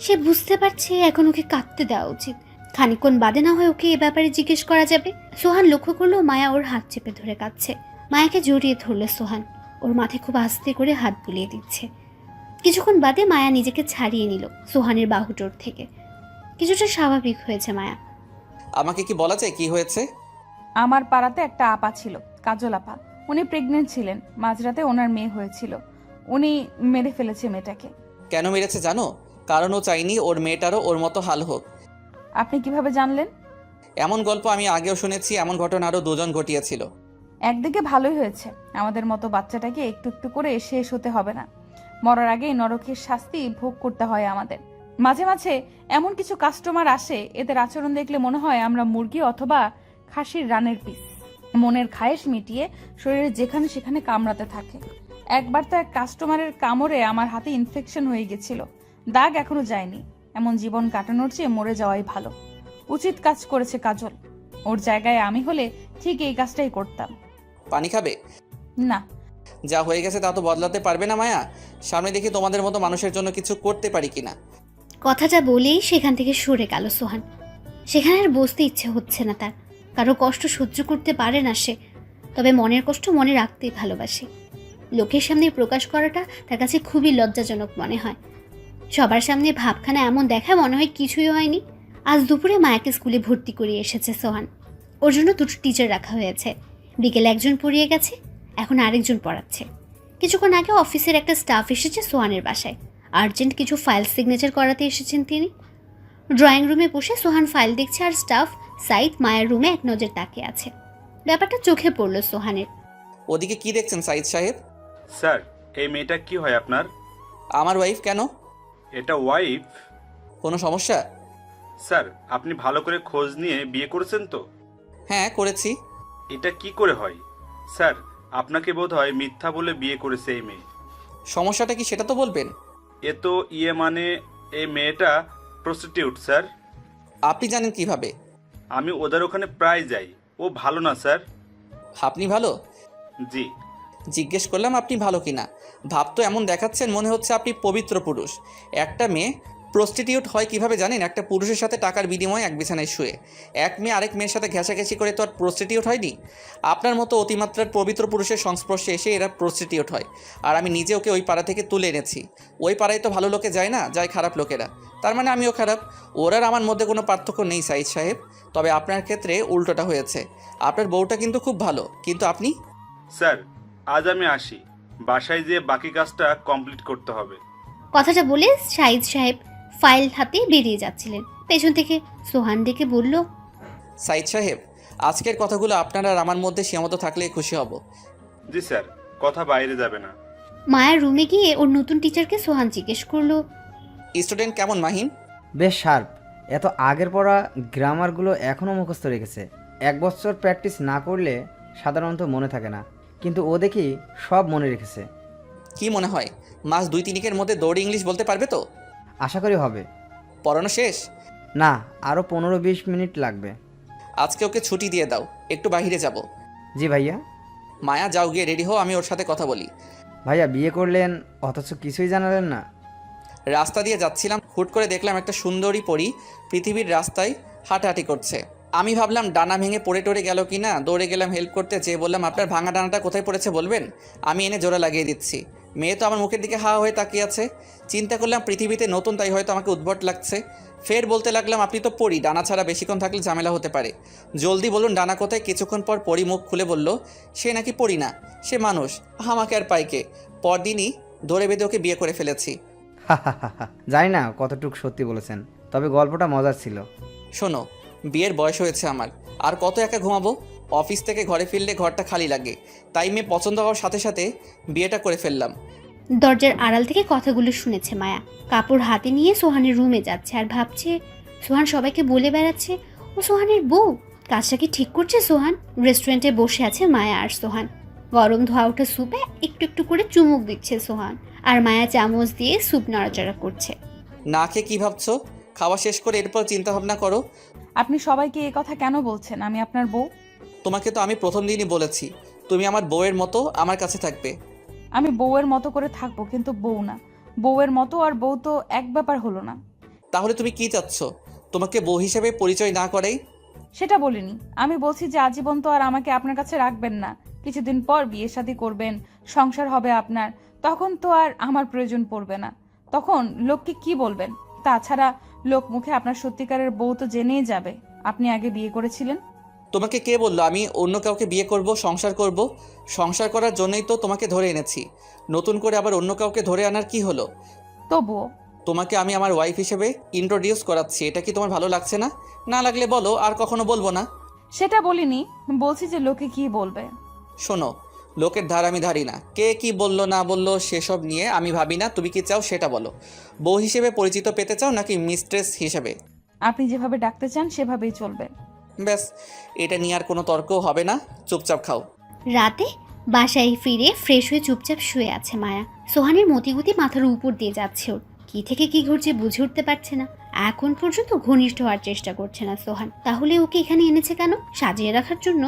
[SPEAKER 5] সে বুঝতে পারছে এখন ওকে কাঁদতে দেওয়া উচিত, খানিকক্ষণ বাদে না হয় ওকে এ ব্যাপারে জিজ্ঞেস করা যাবে। সোহান লক্ষ্য করলো মায়া ওর হাত চেপে ধরে কাঁদছে। মায়াকে জড়িয়ে ধরলো সোহান, ওর মাথায় খুব আস্তে করে হাত বুলিয়ে দিচ্ছে। কিছুক্ষণ বাদে মায়া নিজেকে ছাড়িয়ে নিল সোহানের বাহুটোর থেকে। কিছুটা স্বাভাবিক হয়েছে মায়া।
[SPEAKER 3] আমাকে কি বলা যায় কি হয়েছে?
[SPEAKER 8] আমার পাড়াতে একটা আপা ছিল, কাজল আপা। উনি প্রেগনেন্ট ছিলেন, মাঝরাতে ওনার মেয়ে হয়েছিল। উনি মেরে ফেলেছে মেয়েটাকে।
[SPEAKER 3] কেন মেরেছে জানো? কারণ ও চাইনি ওর মেয়েটারও ওর মতো হাল হোক।
[SPEAKER 8] আপনি কিভাবে জানলেন?
[SPEAKER 3] এমন গল্প আমি আগেও শুনেছি, এমন ঘটনা আরও দুজন ঘটিয়েছিল।
[SPEAKER 8] একদিকে ভালোই হয়েছে, আমাদের মতো বাচ্চাটাকে একটু একটু করে শেষ হতে হবে না। মরার আগেই নরকের শাস্তি ভোগ করতে হয় আমাদের। মাঝে মাঝে এমন কিছু কাস্টমার আসে, এদের আচরণ দেখলে মনে হয় আমরা মুরগি অথবা খাসির রানের পিস। মনের খায়েশ মিটিয়ে শরীরে যেখানে সেখানে কামড়াতে থাকে। একবার তো এক কাস্টমারের কামড়ে আমার হাতে ইনফেকশন হয়ে গেছিল, দাগ এখনো যায়নি। এমন জীবন কাটানোর চেয়ে মরে যাওয়াই ভালো। উচিত কাজ করেছে কাজল, ওর জায়গায় আমি হলে ঠিক এই কাজটাই করতাম।
[SPEAKER 3] পানি খাবে?
[SPEAKER 8] না।
[SPEAKER 3] যা হয়ে গেছে তা তো বদলাতে পারবে না মায়া। সামনে দেখি তোমাদের মতো মানুষের জন্য কিছু করতে পারি কিনা।
[SPEAKER 5] কথাটা বলেই সেখান থেকে সরে গেল সোহান। সেখানে আর বসতে ইচ্ছে হচ্ছে না তার। কারো কষ্ট সহ্য করতে পারে না সে, তবে মনের কষ্ট মনে রাখতেই ভালোবাসে। লোকের সামনে প্রকাশ করাটা তার কাছে খুবই লজ্জাজনক মনে হয়। সবার সামনে ভাবখানা এমন দেখায় মনে হয় কিছুই হয়নি। আজ দুপুরে মায়াকে স্কুলে ভর্তি করিয়ে এসেছে সোহান। ওর জন্য দুটো টিচার রাখা হয়েছে। বিকেলে একজন পড়িয়ে গেছে, এখন আরেকজন পড়াচ্ছে। কিছুক্ষণ আগে অফিসের একটা স্টাফ এসেছে সোহানের বাসায়। আর্জেন্ট কিছু ফাইল সিগনেচার করাতে এসেছেন তিনি। ড্রয়িং রুমে বসে সোহান ফাইল দেখছে, আর স্টাফ সাইদ মায়ের রুমে এক নজর তাকিয়ে আছে। ব্যাপারটা চোখে পড়ল সোহানের।
[SPEAKER 3] ওদিকে কি দেখছেন সাইদ সাহেব?
[SPEAKER 7] স্যার, এই মেয়েটা কি হয় আপনার?
[SPEAKER 3] আমার ওয়াইফ। কেন?
[SPEAKER 7] এটা ওয়াইফ?
[SPEAKER 3] কোনো সমস্যা?
[SPEAKER 7] স্যার, আপনি ভালো করে খোঁজ নিয়ে বিয়ে করেছেন তো?
[SPEAKER 3] হ্যাঁ করেছি।
[SPEAKER 7] এটা কি করে হয়? স্যার, আপনাকে বোধহয় মিথ্যা বলে বিয়ে করেছে এই মেয়ে।
[SPEAKER 3] সমস্যাটা কি সেটা তো বলবেন।
[SPEAKER 7] এ তো মানে এই মেয়েটা প্রস্টিটিউট স্যার।
[SPEAKER 3] আপনি জানেন কিভাবে?
[SPEAKER 7] আমি ওদের ওখানে প্রায় যাই। ও ভালো না স্যার।
[SPEAKER 3] আপনি ভালো?
[SPEAKER 7] জি।
[SPEAKER 3] জিজ্ঞেস করলাম আপনি ভালো কিনা। ভাব তো এমন দেখাচ্ছেন মনে হচ্ছে আপনি পবিত্র পুরুষ। একটা মেয়ে প্রস্টিটিউট হয় কিভাবে জানেন? একটা পুরুষের সাথে টাকার বিনিময়ে এক বিছানায় শুয়ে। এক মেয়ে আরেক মেয়ের সাথে ঘেঁষাঘেঁষি করে তো আর প্রস্টিটিউট হয়নি। আপনার মতো অতিমাত্রার পবিত্র পুরুষের সংস্পর্শে এসে এরা প্রস্টিটিউট হয়। আর আমি নিজে ওকে ওই পাড়া থেকে তুলে এনেছি। ওই পাড়ায় তো ভালো লোকে যায় না, যায় খারাপ লোকেরা। তার মানে আমিও খারাপ। ওর আর আমার মধ্যে কোনো পার্থক্য নেই সাইদ সাহেব। তবে আপনার ক্ষেত্রে উল্টোটা হয়েছে। আপনার বউটা কিন্তু খুব ভালো, কিন্তু আপনি।
[SPEAKER 7] স্যার, আজ আমি আসি। বাসায় যেয়ে বাকি কাজটা কমপ্লিট করতে হবে।
[SPEAKER 5] কথাটা বলে শাহিদ সাহেব ফাইল হাতে বেরিয়ে যাচ্ছিলেন। পেছন থেকে সোহান ডেকে বলল,
[SPEAKER 3] সাইদ সাহেব, আজকের কথাগুলো আপনার আর আমার মধ্যে সীমাবদ্ধ থাকলে খুশি হব।
[SPEAKER 7] জি স্যার, কথা বাইরে যাবে না।
[SPEAKER 5] মায়ার রুমে গিয়ে ওর নতুন টিচারকে সোহান জিজ্ঞেস করলো,
[SPEAKER 3] স্টুডেন্ট কেমন মাহিন?
[SPEAKER 9] বেশ শার্প। এত আগের পড়া গ্রামারগুলো এখনও মুখস্থ রেখেছে। 1 বছর প্র্যাকটিস না করলে সাধারণত মনে থাকে না, কিন্তু ও দেখি সব মনে রেখেছে।
[SPEAKER 3] কি মনে হয় মাস 2-3 মধ্যে দৌড়ে ইংলিশ বলতে পারবে তো?
[SPEAKER 9] আশা করি হবে।
[SPEAKER 3] পড়ানো শেষ?
[SPEAKER 9] না, আরও 15-20 মিনিট লাগবে।
[SPEAKER 3] আজকে ওকে ছুটি দিয়ে দাও, একটু বাইরে যাব।
[SPEAKER 9] জি ভাইয়া।
[SPEAKER 3] মায়া, যাও গিয়ে রেডি হও, আমি ওর সাথে কথা বলি।
[SPEAKER 9] ভাইয়া বিয়ে করলেন অথচ কিছুই জানালেন না?
[SPEAKER 3] রাস্তা দিয়ে যাচ্ছিলাম, হুট করে দেখলাম একটা সুন্দরী পরী পৃথিবীর রাস্তায় হাঁটাহাঁটি করছে। আমি ভাবলাম ডানা ভেঙে পড়ে টড়ে গেল কি না, দৌড়ে গেলাম হেল্প করতে, চেয়ে বললাম, আপনার ভাঙা ডানাটা কোথায় পড়েছে বলবেন, আমি এনে জোড়া লাগিয়ে দিচ্ছি। মেয়ে তো আমার মুখের দিকে হা হয়ে তাকিয়ে আছে। চিন্তা করলাম পৃথিবীতে নতুন, তাই হয়তো আমাকে উদ্ভট লাগছে। ফের বলতে লাগলাম, আপনি তো পড়ি, ডানা ছাড়া বেশিক্ষণ থাকলে ঝামেলা হতে পারে, জলদি বলুন ডানা কোথায়। কিছুক্ষণ পর পরী মুখ খুলে বলল, সে নাকি পড়ি না, সে মানুষ, আমাকে আর পাইকে। পরদিনই ধরে বেঁধে ওকে বিয়ে করে ফেলেছি।
[SPEAKER 9] জানি না কতটুকু সত্যি বলেছেন, তবে গল্পটা মজার ছিল।
[SPEAKER 3] শোনো, বিয়ের বয়স হয়েছে আমার, আর কত একা ঘুমাবো? অফিস থেকে ঘরে ফিরলে ঘরটা খালি লাগে, তাই মেয়ে পছন্দ হওয়ার সাথে সাথে বিয়েটা করে ফেললাম।
[SPEAKER 5] দরজার আড়াল থেকে কথাগুলো শুনেছে মায়া। কাপড় হাতে নিয়ে সোহানের রুমে যাচ্ছে আর ভাবছে সোহান সবাইকে বলে বেড়াচ্ছে ও সোহানের বউ। কাজটা কি ঠিক করছে সোহান? রেস্টুরেন্টে বসে আছে মায়া আর সোহান। গরম ধোয়া ওঠা স্যুপে একটু একটু করে চুমুক দিচ্ছে সোহান, আর মায়া চামচ দিয়ে স্যুপ নাড়াচাড়া করছে।
[SPEAKER 3] না খেয়ে কী ভাবছো? খাওয়া শেষ করে এরপর চিন্তা ভাবনা করো।
[SPEAKER 8] আপনি সবাইকে এ কথা কেন বলছেন? আমি আপনার বউ।
[SPEAKER 3] তোমাকে তো আমি প্রথম দিনই বলেছি, তুমি আমার বউয়ের মতো আমার কাছে থাকবে।
[SPEAKER 8] আমি বউয়ের মতো করে থাকবো, কিন্তু বউ না। বউয়ের মতো আর বউ তো এক ব্যাপার হলো না।
[SPEAKER 3] তাহলে তুমি কি চাচ্ছ, তোমাকে বউ হিসেবে পরিচয় না করেই?
[SPEAKER 8] সেটা বলিনি। আমি বলছি যে আজীবন তো আর আমাকে আপনার কাছে রাখবেন না। কিছুদিন পর বিয়ে শাদী করবেন, সংসার হবে আপনার, তখন তো আর আমার প্রয়োজন পড়বে না। তখন লোককে কি বলবেন? তাছাড়া লোক মুখে আপনার সত্যিকারের বউ তো জেনেই যাবে আপনি আগে বিয়ে করেছিলেন।
[SPEAKER 3] তোমাকে কে বললো আমি অন্য কাউকে বিয়ে করব, সংসার করব? সংসার করার জন্যই তো তোমাকে ধরে এনেছি, নতুন করে আবার অন্য কাউকে ধরে আনার কি হলো?
[SPEAKER 8] তবুও
[SPEAKER 3] তোমাকে আমি আমার ওয়াইফ হিসেবে ইন্ট্রোডিউস করাচ্ছি, এটা কি তোমার ভালো লাগছে না? না লাগলে বলো, আর কখনো বলবো না।
[SPEAKER 8] সেটা বলিনি, বলছি যে লোকে কি বলবে।
[SPEAKER 3] শোনো, লোকের ধার আমি ধারি না, কে কি বললো না বললো সেসব নিয়ে আমি ভাবি না। তুমি কি চাও সেটা বলো, বউ হিসেবে পরিচিত পেতে চাও নাকি মিস্ট্রেস হিসেবে?
[SPEAKER 8] আপনি যেভাবে ডাকতে চান সেভাবেই চলবে।
[SPEAKER 3] ব্যাস, এটা নিয়ে আর কোনো তর্কও হবে না, চুপচাপ খাও।
[SPEAKER 5] রাতে বাসায় ফিরে ফ্রেশ হয়ে চুপচাপ শুয়ে আছে মায়া। সোহানের মতিগতি মাথার উপর দিয়ে যাচ্ছে ওর। কি থেকে কি ঘটছে বুঝে উঠতে পারছে না। এখন পর্যন্ত ঘনিষ্ঠ হওয়ার চেষ্টা করছে না সোহান। তাহলে ওকে এখানে এনেছে কেন? সাজিয়ে রাখার জন্য?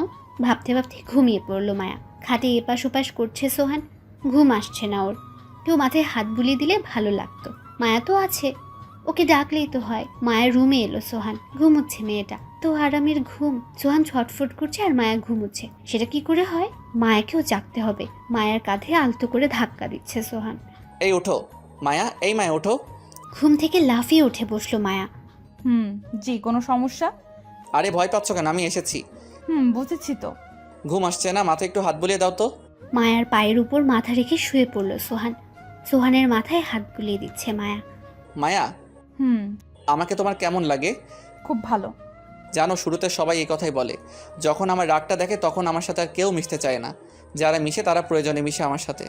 [SPEAKER 5] ভাবতে ভাবতে ঘুমিয়ে পড়লো মায়া। খাটে এপাশ ওপাশ করছে সোহান, ঘুম আসছে না ওর। কেউ মাথায় হাত বুলিয়ে দিলে ভালো লাগতো। মায়া তো আছে, ওকে ডাকলেই তো হয়। মায়ের রুমে এলো সোহান, ঘুমোচ্ছে মেয়েটা, তো আরামের ঘুম। সোহান ছটফট করছে আর মায়া ঘুমোচ্ছে, সেটা কি করে হয়? মায়াকেও জাগতে হবে। মায়ার কাঁধে আলতো করে ধাক্কা দিচ্ছে সোহান।
[SPEAKER 3] এই ওঠো মায়া, এই মায়া ওঠো।
[SPEAKER 5] ঘুম থেকে লাফিয়ে উঠে বসলো মায়া।
[SPEAKER 8] জি, কোনো সমস্যা?
[SPEAKER 3] আরে ভয় পাচ্ছ কেন, আমি এসেছি।
[SPEAKER 8] বুঝেছি তো।
[SPEAKER 3] ঘুম আসছে না? মাথায় একটু হাত বুলিয়ে দাও তো।
[SPEAKER 5] মায়ার পায়ের উপর মাথা রেখে শুয়ে পড়লো সোহান। সোহানের মাথায় হাত বুলিয়ে দিচ্ছে মায়া।
[SPEAKER 3] মায়া, আমাকে তোমার কেমন লাগে?
[SPEAKER 8] খুব ভালো।
[SPEAKER 3] জানো, শুরুতে সবাই এই কথাই বলে, যখন আমার রাগটা দেখে তখন আমার সাথে আর কেউ মিশতে চায় না, যারা মিশে তারা প্রয়োজনে মিশে আমার সাথে।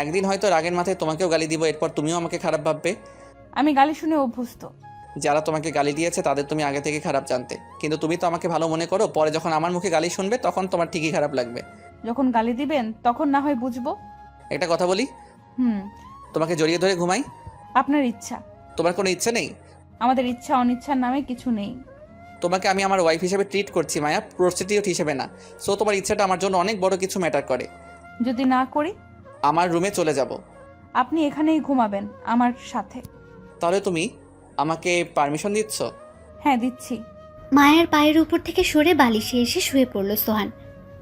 [SPEAKER 3] একদিন হয়তো রাগের মাথায় তোমাকেও গালি দিব, এরপর তুমিও আমাকে খারাপ ভাববে।
[SPEAKER 8] আমি গালি শুনে অভ্যস্ত।
[SPEAKER 3] যারা তোমাকে গালি দিয়েছে তাদের তুমি আগে থেকে খারাপ জানতে, কিন্তু তুমি তো আমাকে ভালো মনে করো। পরে যখন আমার মুখে গালি শুনবে তখন তোমার ঠিকই খারাপ লাগবে।
[SPEAKER 8] যখন গালি দিবেন তখন না হয় বুঝবো।
[SPEAKER 3] একটা কথা বলি, তোমাকে জড়িয়ে ধরে ঘুমাই?
[SPEAKER 8] আপনার ইচ্ছা।
[SPEAKER 3] তোমার কোনো ইচ্ছে নেই?
[SPEAKER 8] আমাদের ইচ্ছা অনিচ্ছার নামে কিছু নেই।
[SPEAKER 3] তোমাকে আমি আমার ওয়াইফ হিসেবে ট্রিট করছি মায়া, প্রস্টিটিউট হিসেবে না। সো তোমার ইচ্ছাটা আমার জন্য অনেক বড় কিছু ম্যাটার করে।
[SPEAKER 8] যদি না করি?
[SPEAKER 3] আমার রুমে চলে যাব।
[SPEAKER 8] আপনি এখানেই ঘুমাবেন আমার সাথে।
[SPEAKER 3] তাহলে তুমি আমাকে পারমিশন দিচ্ছ?
[SPEAKER 8] হ্যাঁ, দিচ্ছি।
[SPEAKER 5] মায়ের পায়ের উপর থেকে সরে বালিশে এসে শুয়ে পড়লো সোহান।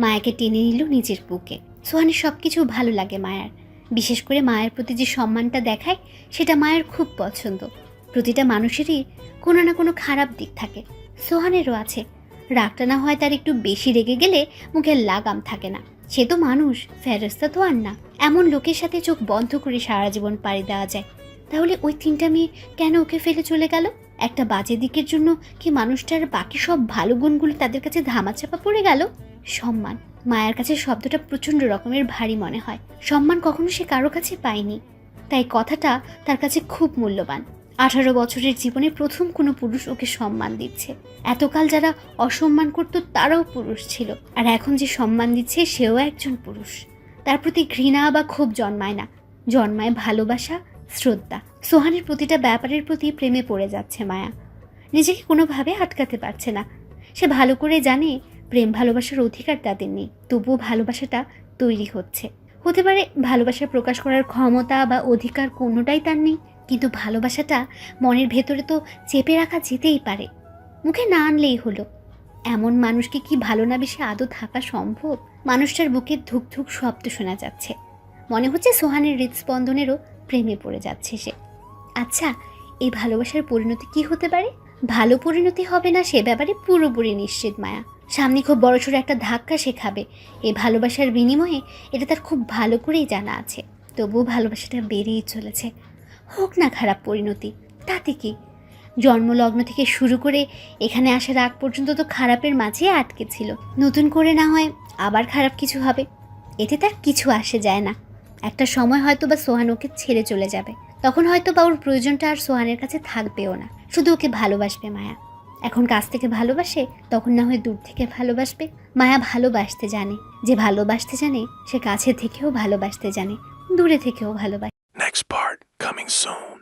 [SPEAKER 5] মায়াকে টেনে নিল নিজের বুকে। সোহানের সবকিছু ভালো লাগে মায়ার, বিশেষ করে মায়ের প্রতি যে সম্মানটা দেখায় সেটা মায়ের খুব পছন্দ। প্রতিটা মানুষেরই কোনো না কোনো খারাপ দিক থাকে, সোহানেরও আছে। রাগটা না হয় তার একটু বেশি রেগে গেলে মুখে লাগাম থাকে না। সে তো মানুষ, ফেরেশতা তো আর না। এমন লোকের সাথে চোখ বন্ধ করে সারা জীবন পাড়ি দেওয়া যায়। তাহলে ওই 3টা মেয়ে কেন ওকে ফেলে চলে গেল? একটা বাজে দিকের জন্য কি মানুষটার বাকি সব ভালো গুণগুলো তাদের কাছে ধামাচাপা পড়ে গেল? সম্মান, মায়ার কাছে শব্দটা প্রচণ্ড রকমের ভারী মনে হয়। সম্মান কখনো সে কারো কাছে পায়নি, তাই কথাটা তার কাছে খুব মূল্যবান। 18 বছরের জীবনে প্রথম কোনো পুরুষ ওকে সম্মান দিচ্ছে। এতকাল যারা অসম্মান করত তারাও পুরুষ ছিল, আর এখন যে সম্মান দিচ্ছে সেও একজন পুরুষ। তার প্রতি ঘৃণা বা ক্ষোভ জন্মায় না, জন্মায় ভালোবাসা, শ্রদ্ধা। সোহানের প্রতিটা ব্যাপারের প্রতি প্রেমে পড়ে যাচ্ছে মায়া। নিজেকে কোনোভাবে আটকাতে পারছে না। সে ভালো করে জানে প্রেম ভালোবাসার অধিকার তাদের নেই, তবুও ভালোবাসাটা তৈরি হচ্ছে। হতে পারে ভালোবাসা প্রকাশ করার ক্ষমতা বা অধিকার কোনোটাই তার নেই, কিন্তু ভালোবাসাটা মনের ভেতরে তো চেপে রাখা যেতেই পারে, মুখে না আনলেই হলো। এমন মানুষকে কি ভালো না বেশি আদৌ থাকা সম্ভব? মানুষটার বুকে ধুক ধুক শব্দ শোনা যাচ্ছে। মনে হচ্ছে সোহানের হৃদস্পন্দনেরও প্রেমে পড়ে যাচ্ছে সে। আচ্ছা, এই ভালোবাসার পরিণতি কি হতে পারে? ভালো পরিণতি হবে না সে ব্যাপারে পুরোপুরি নিশ্চিত মায়া। সামনে খুব বড়সড় একটা ধাক্কা সে খাবে। এই ভালোবাসার বিনিময়ে এটা তার খুব ভালো করেই জানা আছে। তবুও ভালোবাসাটা বেড়েই চলেছে। হোক না খারাপ পরিণতি, তাতে কি? জন্মলগ্ন থেকে শুরু করে এখানে আসার আগ পর্যন্ত তো খারাপের মাঝে আটকে ছিল। নতুন করে না হয় আবার খারাপ কিছু হবে, এতে তার কিছু আসে যায় না। একটা সময় হয়তো বা সোহান ওকে ছেড়ে চলে যাবে, তখন হয়তো বা ওর প্রয়োজনটা আর সোহানের কাছে থাকবেও না, শুধু ওকে ভালোবাসবে মায়া। এখন কাছ থেকে ভালোবাসে, তখন না হয় দূর থেকে ভালোবাসবে। মায়া ভালোবাসতে জানে, যে ভালোবাসতে জানে সে কাছে থেকেও ভালোবাসতে জানে, দূরে থেকেও ভালোবাসে।
[SPEAKER 10] Next part coming soon.